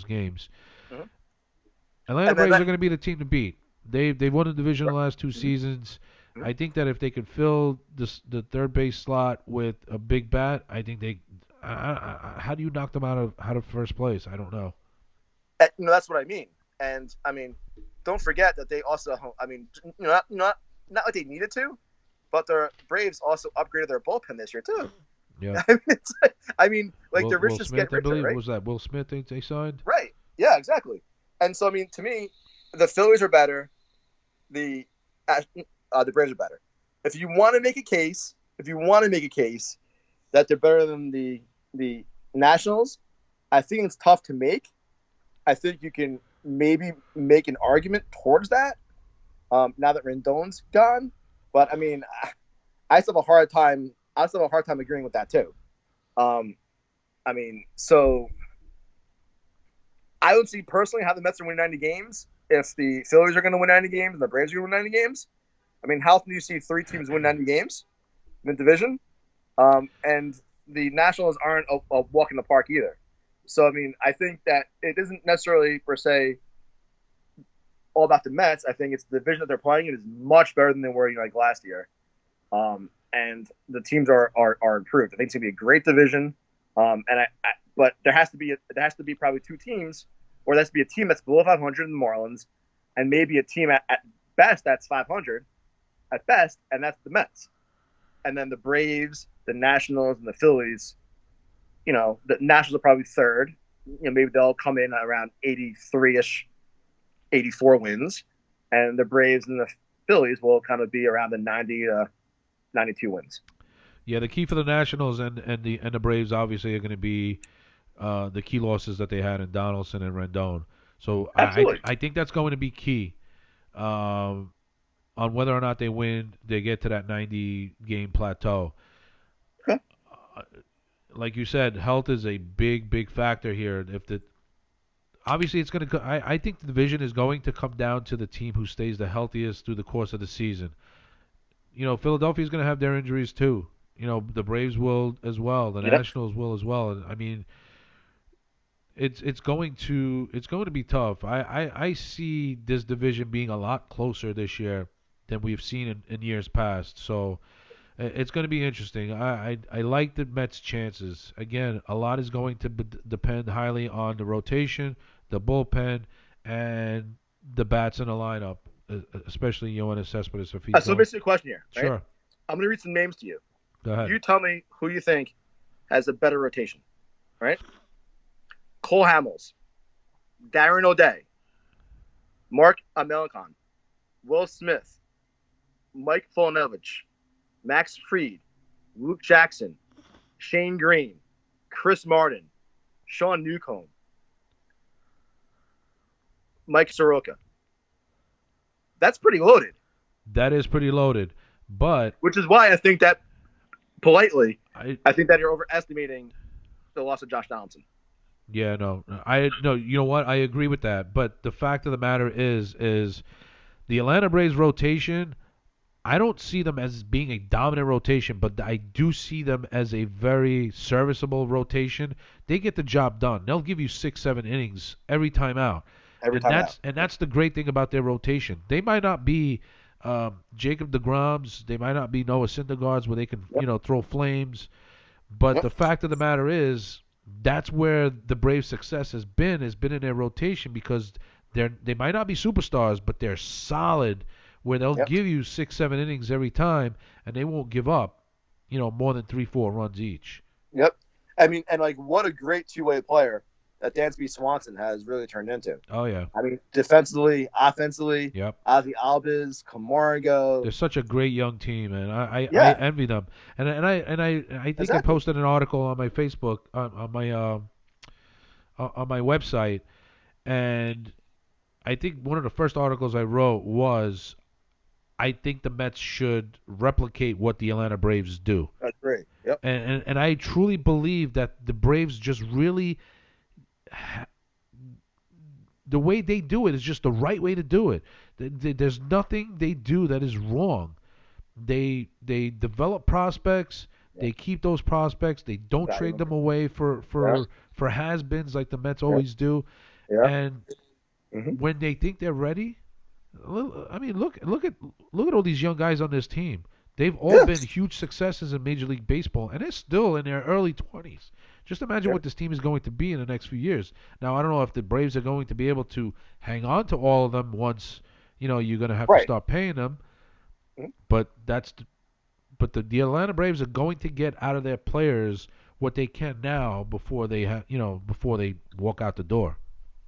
games. Mhm. Atlanta And then Braves that, are going to be the team to beat. They've won the division the last 2 seasons. Mhm. I think that if they could fill the third base slot with a big bat, I think they. How do you knock them out of first place? I don't know. that's what I mean. And I mean, don't forget that they also, I mean, not like they needed to, but the Braves also upgraded their bullpen this year too. Yeah. I mean, like the rich Will just get Smith, I richer, believe. What right? was that? Will Smith they signed? Right. Yeah, exactly. And so I mean, to me, the Phillies are better. The the Braves are better. If you want to make a case, if you want to make a case that they're better than the Nationals, I think it's tough to make. I think you can maybe make an argument towards that now that Rendon's gone. But I mean, I still have a hard time. I still have a hard time agreeing with that too. Um, I mean, so I would see personally how the Mets are winning 90 games. If the Phillies are going to win 90 games and the Braves are going to win 90 games, I mean, how often do you see three teams win 90 games in the division? And the Nationals aren't a walk in the park either. So, I mean, I think that it isn't necessarily per se all about the Mets. I think it's the division that they're playing in is much better than they were like last year. And the teams are improved. I think it's gonna be a great division. But there has to be probably two teams, or there has to be a team that's below 500 in the Marlins, and maybe a team at best that's 500 at best, and that's the Mets. And then the Braves, the Nationals, and the Phillies. The Nationals are probably third. Maybe they'll come in around 83ish, 84 wins, and the Braves and the Phillies will kind of be around the 90 92 wins. Yeah, the key for the Nationals and the Braves obviously are going to be the key losses that they had in Donaldson and Rendon. So Absolutely. I think that's going to be key um, on whether or not they win. They get to that 90 game plateau. Okay. Uh, like you said, health is a big factor here. If the obviously it's going to. I think the division is going to come down to the team who stays the healthiest through the course of the season. Philadelphia's going to have their injuries too. The Braves will as well. The Yep. Nationals will as well. And I mean, it's going to be tough. I see this division being a lot closer this year than we've seen in years past. So it's going to be interesting. I like the Mets' chances. Again, a lot is going to depend highly on the rotation, the bullpen, and the bats in the lineup, especially Yoenis Cespedes if he's So going. basically, a question here, right? Sure, I'm going to read some names to you. go ahead. You tell me who you think has a better rotation, right? Cole Hamels, Darren O'Day, Mark Amelikon, Will Smith, Mike Folinovich, Max Fried, Luke Jackson, Shane Green, Chris Martin, Sean Newcomb, Mike Soroka. That's pretty loaded. That is pretty loaded, but Which is why I think that politely, I I think that you're overestimating the loss of Josh Donaldson. yeah, no, I no. You know what? I agree with that. But the fact of the matter is the Atlanta Braves rotation. I don't see them as being a dominant rotation, but I do see them as a very serviceable rotation. They get the job done. They'll give you 6, 7 innings every time out, Every and time out. that's the great thing about their rotation. They might not be Jacob deGroms, they might not be Noah Syndergaards where they can Yep. throw flames, but Yep. the fact of the matter is that's where the Braves' success has been in their rotation because they might not be superstars, but they're solid where they'll Yep. give you 6, 7 innings every time, and they won't give up, more than 3, 4 runs each. Yep. I mean, and like, what a great two-way player that Dansby Swanson has really turned into. Oh yeah, I mean, defensively, offensively, yep. Ozzy Albiz, Camargo. They're such a great young team, and I Yeah, envy them. And I think I exactly. posted an article on my Facebook on my website, and I think one of the first articles I wrote was I think the Mets should replicate what the Atlanta Braves do. That's great. Yep. And I truly believe that the Braves just really the way they do it is just the right way to do it. There's nothing they do that is wrong. they develop prospects. Yeah. They keep those prospects. They don't Value trade them. them away for Yeah. has-beens like the Mets Yeah. always do. Yeah. And Hmm. when they think they're ready, I mean, look at all these young guys on this team. They've all Yeah. been huge successes in Major League Baseball, and they're still in their early 20s. Just imagine Yeah. what this team is going to be in the next few years. Now, I don't know if the Braves are going to be able to hang on to all of them once, you're going to have to Right. start paying them. Mhm. But the Atlanta Braves are going to get out of their players what they can now before they before they walk out the door.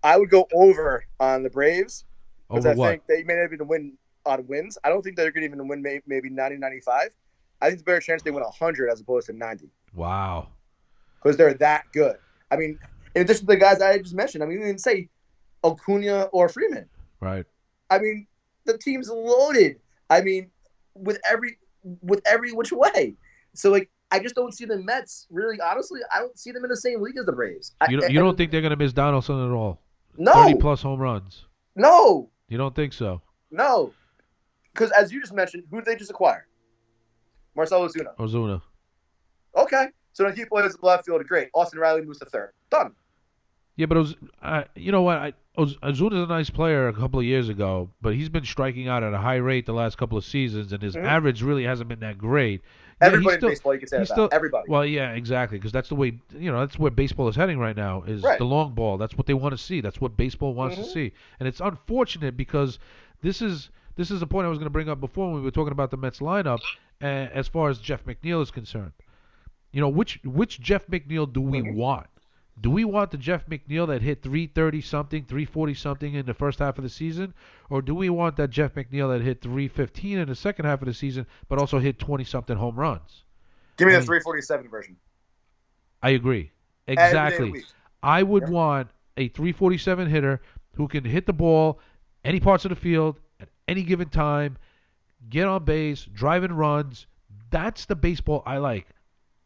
I would go over on the Braves because Over I what? think they may not even win on wins. I don't think they're going to even win maybe 90, 95. I think it's a better chance they win 100 as opposed to 90 Wow. because they're that good. I mean, in addition to the guys I just mentioned, I mean, you didn't say Acuna or Freeman. Right. I mean, the team's loaded. I mean, with every which way. So like, I just don't see the Mets really. Honestly, I don't see them in the same league as the Braves. You don't think they're going to miss Donaldson at all? 30 No, plus home runs. no, You don't think so? no. Because as you just mentioned, who did they just acquire? Marcelo Ozuna. Ozuna. Okay, so then he plays left field. Great. Austin Riley moves to third. Done. Yeah, but you know what? Ozuna's a nice player a couple of years ago, but he's been striking out at a high rate the last couple of seasons, and his Mm-hmm. average really hasn't been that great. Yeah, Everybody in baseball, you can say that. Everybody. Well, yeah, exactly, because that's the way that's where baseball is heading right now is Right. the long ball. That's what they want to see. That's what baseball wants to see, and it's unfortunate because this is the point I was going to bring up before when we were talking about the Mets lineup, as far as Jeff McNeil is concerned. Which Jeff McNeil do we want? Do we want the Jeff McNeil that hit 330 something, 340 something in the first half of the season, or do we want that Jeff McNeil that hit 315 in the second half of the season, but also hit 20 something home runs? Give me the 347 version. I agree. Every day of the Exactly. week. I would want a 347 hitter who can hit the ball any parts of the field at any given time, get on base, drive in runs. That's the baseball I like.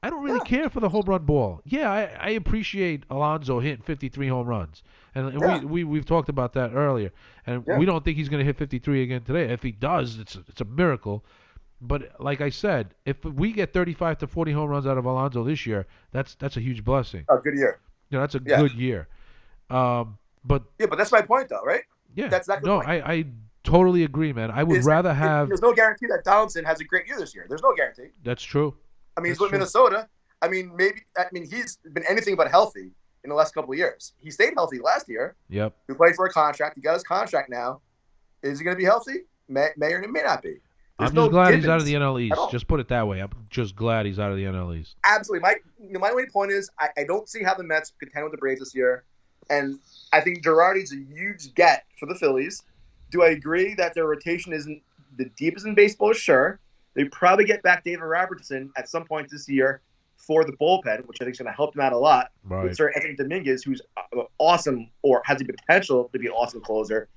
I don't really care for the home run ball. Yeah, I appreciate Alonso hitting 53 home runs, and we've talked about that earlier. And we don't think he's going to hit 53 again today. If he does, it's a miracle. But like I said, if we get 35 to 40 home runs out of Alonso this year, that's a huge blessing. A good year. That's a good year. But but that's my point, though, right? yeah, That's exactly the point. I totally agree, man. I would rather have. There's no guarantee that Donaldson has a great year this year. There's no guarantee. That's true. I mean, he's with Minnesota. I mean, he's been anything but healthy in the last couple of years. He stayed healthy last year. Yep. He played for a contract. He got his contract now. Is he going to be healthy? May or may not be. I'm just glad he's out of the NL East. Just put it that way. I'm just glad he's out of the NL East. Absolutely. My only point is I don't see how the Mets contend with the Braves this year. And I think Girardi's a huge get for the Phillies. Do I agree that their rotation isn't the deepest in baseball? Sure. They probably get back David Robertson at some point this year for the bullpen, which I think is going to help them out a lot. Right. With Sir Anthony Dominguez, who's awesome or has the potential to be an awesome closer.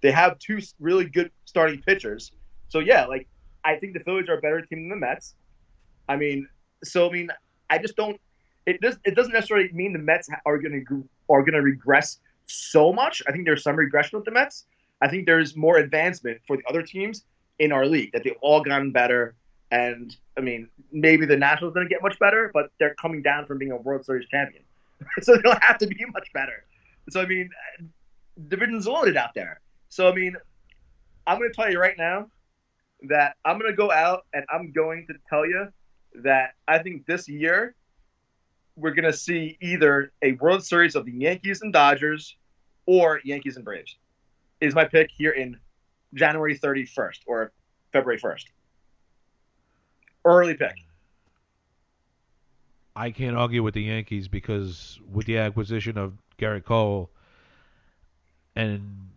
They have two really good starting pitchers. So, yeah, I think the Phillies are a better team than the Mets. I just don't – it doesn't necessarily mean the Mets are going to regress so much. I think there's some regression with the Mets. I think there's more advancement for the other teams in our league, that they've all gotten better. And, I mean, maybe the Nationals didn't get much better, but they're coming down from being a World Series champion. So they don't have to be much better. So, I mean, division's loaded out there. So, I mean, I'm going to tell you right now that I'm going to go out and I'm going to tell you that I think this year we're going to see either a World Series of the Yankees and Dodgers or Yankees and Braves. Is my pick here in January 31st or February 1st. Early pick. I can't argue with the Yankees because with the acquisition of Garrett Cole and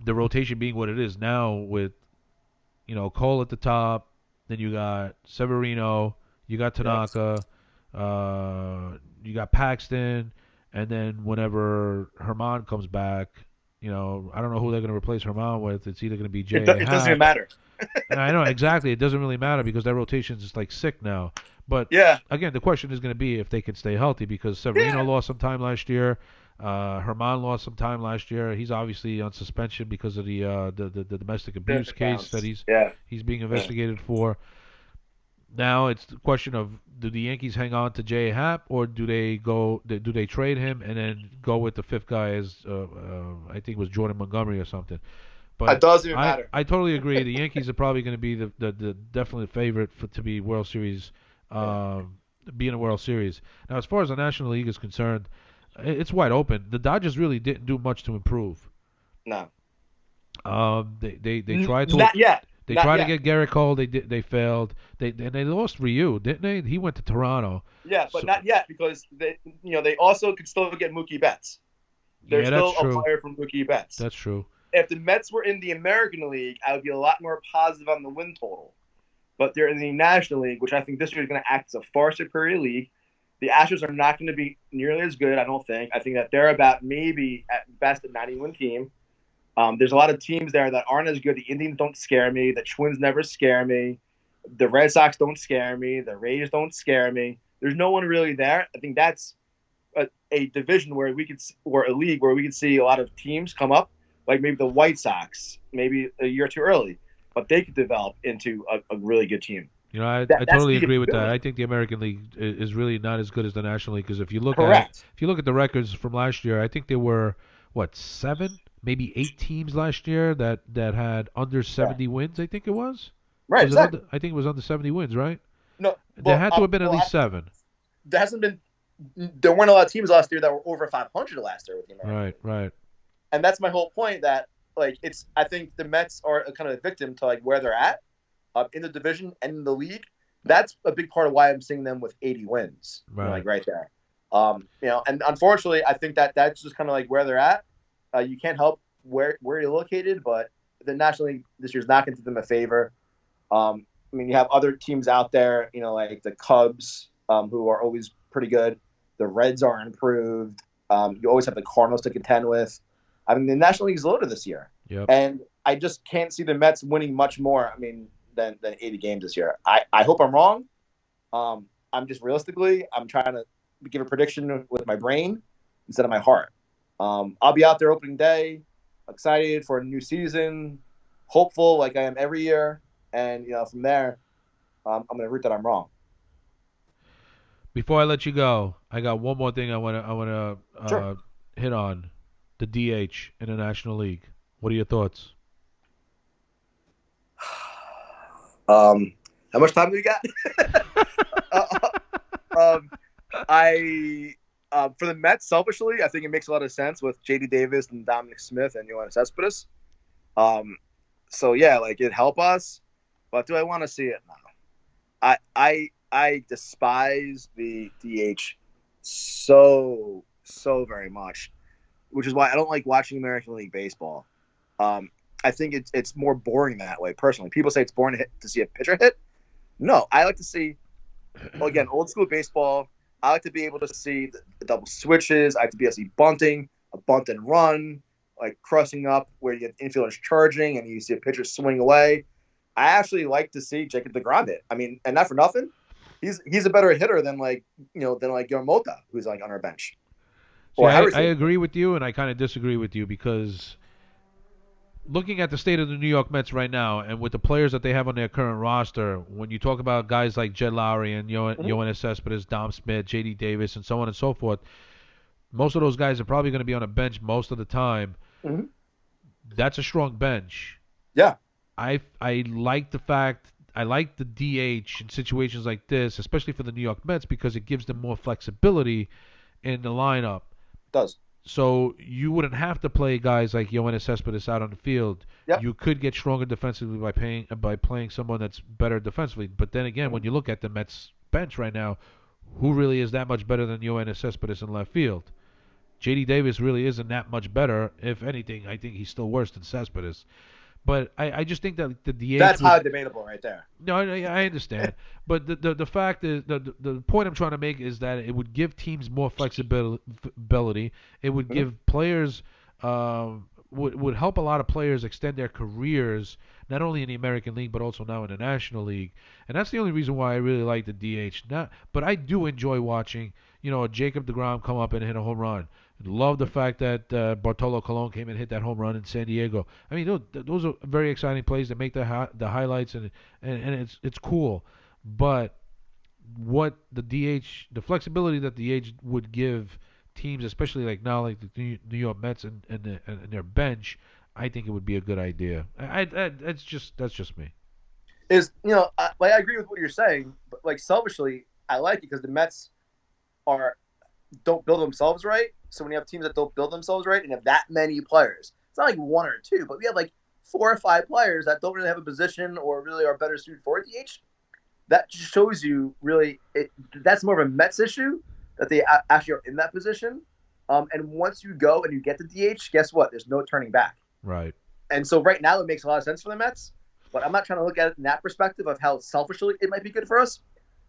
the rotation being what it is now with, Cole at the top, then you got Severino, you got Tanaka, you got Paxton, and then whenever Herman comes back, I don't know who they're going to replace Herman with. It's either going to be Jay. It doesn't even matter. I know, exactly. It doesn't really matter because that rotation is just sick now. But again, the question is going to be if they can stay healthy because Severino lost some time last year. Herman lost some time last year. He's obviously on suspension because of the domestic abuse case that he's being investigated for. Now it's the question of, do the Yankees hang on to J Happ, or do they trade him and then go with the fifth guy as I think it was Jordan Montgomery or something. It But doesn't even I matter. I totally agree. The Yankees are probably going to be the definitely favorite to be World Series, Yeah. be in a World Series. Now, as far as the National League is concerned, it's wide open. The Dodgers really didn't do much to improve. No. They tried to Not yet. they Not tried to yet. get Garrett Cole. They failed. They lost Ryu, didn't they? He went to Toronto. Yeah, but So not yet because they also could still get Mookie Betts. There's yeah, that's still a true. player from Mookie Betts. That's true. If the Mets were in the American League, I would be a lot more positive on the win total. But they're in the National League, which I think this year is going to act as a far superior league. The Astros are not going to be nearly as good, I don't think. I think that they're about maybe at best a 90-win team. There's a lot of teams there that aren't as good. The Indians don't scare me. The Twins never scare me. The Red Sox don't scare me. The Rays don't scare me. There's no one really there. I think that's a division where or a league where we could see a lot of teams come up, like maybe the White Sox, maybe a year too early, but they could develop into a really good team. I That's totally the agree with that. ability. I think the American League is really not as good as the National League, because Correct. if you look at the records from last year, I think there were what, seven, maybe eight teams last year that had under Yeah. 70 wins. I think it was. Right. Was it Exactly. under? I think it was under 70 wins, right? No. There had to have been at Well, least seven. there hasn't been. There weren't a lot of teams last year that were over 500 last year with the American Right, League, right. and that's my whole point. That it's. I think the Mets are kind of a victim to where they're at in the division and in the league. That's a big part of why I'm seeing them with 80 wins, Right. right there. And unfortunately, I think that's just kind of where they're at. You can't help where you're located, but the National League this year's not going to do them a favor. You have other teams out there, like the Cubs, who are always pretty good. The Reds are improved. You always have the Cardinals to contend with. The National League is loaded this year, Yep. and I just can't see the Mets winning much more. Than 80 games this year. I hope I'm wrong. I'm just realistically, I'm trying to give a prediction with my brain instead of my heart. I'll be out there opening day, excited for a new season, hopeful like I am every year, and from there, I'm going to root that I'm wrong. Before I let you go, I got one more thing I wanna Sure. hit on, the DH in the National League. What are your thoughts? How much time do we got? um, I For the Mets, selfishly, I think it makes a lot of sense with J.D. Davis and Dominic Smith and Yoenis Cespedes. So yeah, it'd help us, but do I want to see it? No. I despise the DH so very much, which is why I don't like watching American League Baseball. I think it's more boring that way. Personally, people say it's boring to see a pitcher hit. No, I like to see, again, old school baseball. I like to be able to see the double switches. I like to be able to see bunting, a bunt and run, crossing up where you get infielders charging and you see a pitcher swing away. I actually like to see Jacob deGrom hit. And not for nothing, he's a better hitter than Yamamoto, who's on our bench, See, or I Harrison. agree with you, and I kind of disagree with you, because looking at the state of the New York Mets right now, and with the players that they have on their current roster, when you talk about guys like Jed Lowry and Mm-hmm. Yoenis Cespedes, Dom Smith, J.D. Davis, and so on and so forth, most of those guys are probably going to be on a bench most of the time. Mm-hmm. That's a strong bench. Yeah. I like the fact I like the DH in situations like this, especially for the New York Mets, because it gives them more flexibility in the lineup. It does. So you wouldn't have to play guys like Yoenis Cespedes out on the field. Yep. You could get stronger defensively by playing someone that's better defensively. But then again, when you look at the Mets bench right now, who really is that much better than Yoenis Cespedes in left field? J.D. Davis really isn't that much better. If anything, I think he's still worse than Cespedes. But I just think that the DH That's highly debatable right there. no, I understand, but the fact is the point I'm trying to make is that it would give teams more flexibility. It would give players would help a lot of players extend their careers, not only in the American League but also now in the National League. And that's the only reason why I really like the DH. But I do enjoy watching a Jacob deGrom come up and hit a home run. Love the fact that Bartolo Colon came and hit that home run in San Diego. Those are very exciting plays that make the highlights, and it's cool. but what the flexibility that the DH would give teams, especially like now, like the New York Mets and their bench, I think it would be a good idea. That's just me. Is like I agree with what you're saying, but like selfishly, I like it because the Mets are don't build themselves right. So when you have teams that don't build themselves right and have that many players, it's not like one or two, but we have like 4 or 5 players that don't really have a position or really are better suited for DH. That just shows you really that's more of a Mets issue that they actually are in that position. And once you go and you get the DH, guess what? There's no turning back. Right. And so right now it makes a lot of sense for the Mets, but I'm not trying to look at it in that perspective of how selfishly it might be good for us.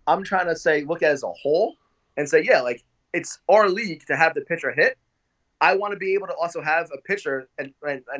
I'm trying to say look at it as a whole and say, yeah, like it's our league to have the pitcher hit. I want to be able to also have a pitcher and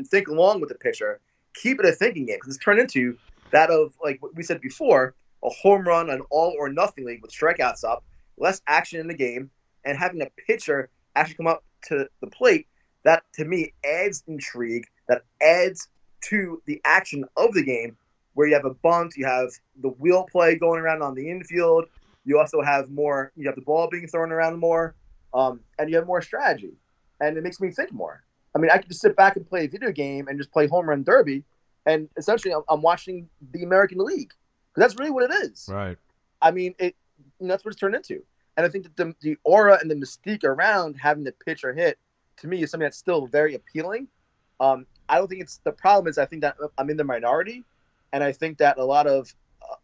think along with the pitcher, keep it a thinking game because it's turned into that of like what we said before, a home run, an all or nothing league with strikeouts up, less action in the game, and having a pitcher actually come up to the plate. That to me adds intrigue. That adds to the action of the game, where you have a bunt, you have the wheel play going around on the infield. You also have more. You have the ball being thrown around more, and you have more strategy, and it makes me think more. I mean, I could just sit back and play a video game and just play home run derby, and essentially, I'm watching the American League because that's really what it is. Right. I mean, that's what it's turned into, and I think that the aura and the mystique around having the pitcher hit to me is something that's still very appealing. I don't think it's the problem is I think that I'm in the minority, and I think that a lot of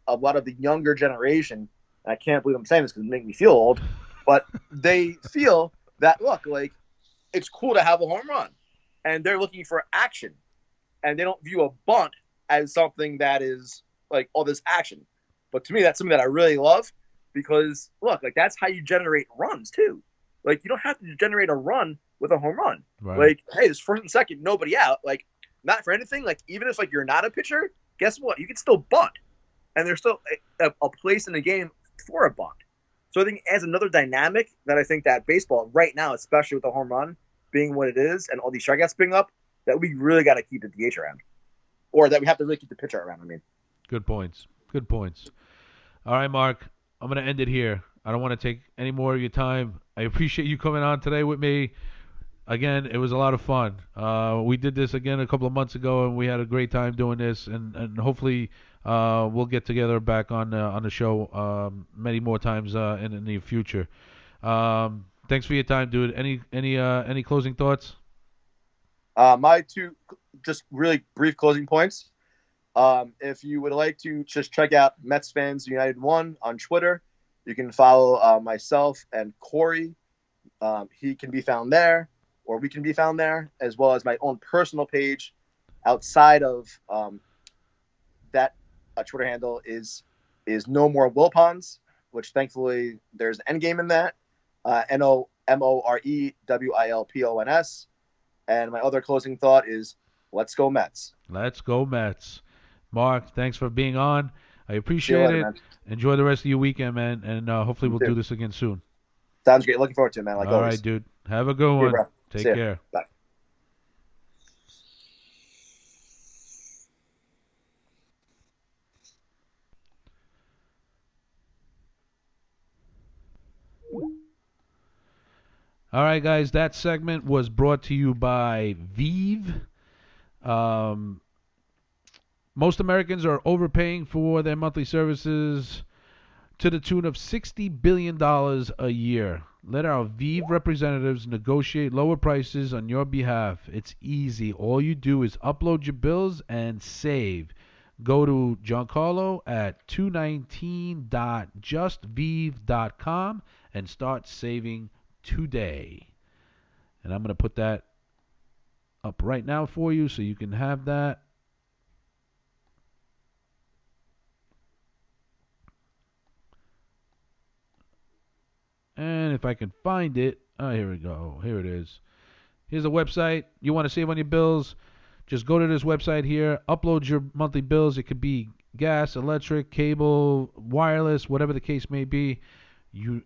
the younger generation, and I can't believe I'm saying this because it makes me feel old, but they feel that look like it's cool to have a home run, and they're looking for action, and they don't view a bunt as something that is like all this action. But to me, that's something that I really love because look, like that's how you generate runs too. Like you don't have to generate a run with a home run. Right. Like, hey, this first and second, nobody out. Like, not for anything. Like, even if like you're not a pitcher, guess what? You can still bunt, and there's still a place in the game for a bunt. So I think it adds another dynamic that I think that baseball right now, especially with the home run being what it is and all these strikeouts being up, that we really got to keep the DH around, or that we have to really keep the pitcher around. I mean, Good points. Good points. All right, Mark. I'm gonna end it here. I don't want to take any more of your time. I appreciate you coming on today with me. Again, it was a lot of fun. We did this again a couple of months ago, and we had a great time doing this. And hopefully, we'll get together back on the show many more times in the near future. Thanks for your time, dude. Any closing thoughts? my two just really brief closing points. If you would like to just check out Mets Fans United 1 on Twitter, you can follow myself and Corey. He can be found there, or we can be found there, as well as my own personal page outside of that Twitter handle is No More Wilpons, which thankfully there's an endgame in that. NOMOREWILPONS. And my other closing thought is let's go Mets. Let's go Mets. Mark, thanks for being on. I See you appreciate later, it. man. Enjoy the rest of your weekend, man, and hopefully You we'll too. do this again soon. Sounds great. Looking forward to it, man. Like All always. right, dude. Have a good See you, one. bro. Take See ya. care. Bye. All right, guys. That segment was brought to you by Vive. Um, most Americans are overpaying for their monthly services to the tune of $60 billion a year. Let our Vive representatives negotiate lower prices on your behalf. It's easy. All you do is upload your bills and save. Go to Giancarlo at 219.justvive.com and start saving today. And I'm going to put that up right now for you so you can have that. And if I can find it, here we go. Here it is. Here's the website. You want to save on your bills? Just go to this website here. Upload your monthly bills. It could be gas, electric, cable, wireless, whatever the case may be. You're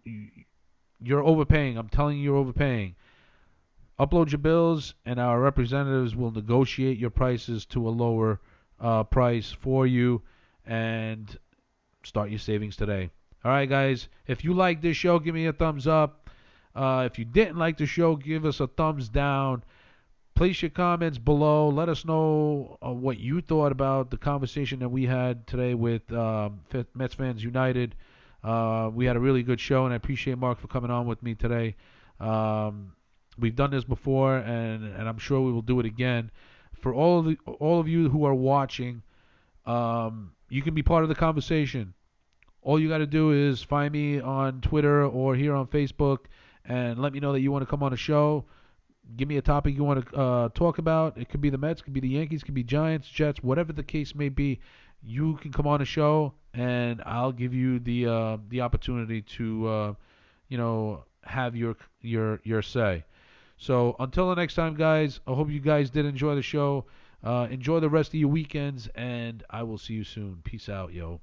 overpaying. I'm telling you, you're overpaying. Upload your bills, and our representatives will negotiate your prices to a lower price for you. And Start your savings today. All right, guys. If you like this show, give me a thumbs up. If you didn't like the show, give us a thumbs down. Place your comments below. Let us know what you thought about the conversation that we had today with Mets Fans United. We had a really good show, and I appreciate Mark for coming on with me today. We've done this before, and I'm sure we will do it again. For all of you who are watching, you can be part of the conversation. All you got to do is find me on Twitter or here on Facebook and let me know that you want to come on a show. Give me a topic you want to talk about. It could be the Mets, could be the Yankees, could be Giants, Jets, whatever the case may be. You can come on a show, and I'll give you the opportunity to have your say. So until the next time, guys, I hope you guys did enjoy the show. Enjoy the rest of your weekends, and I will see you soon. Peace out, yo.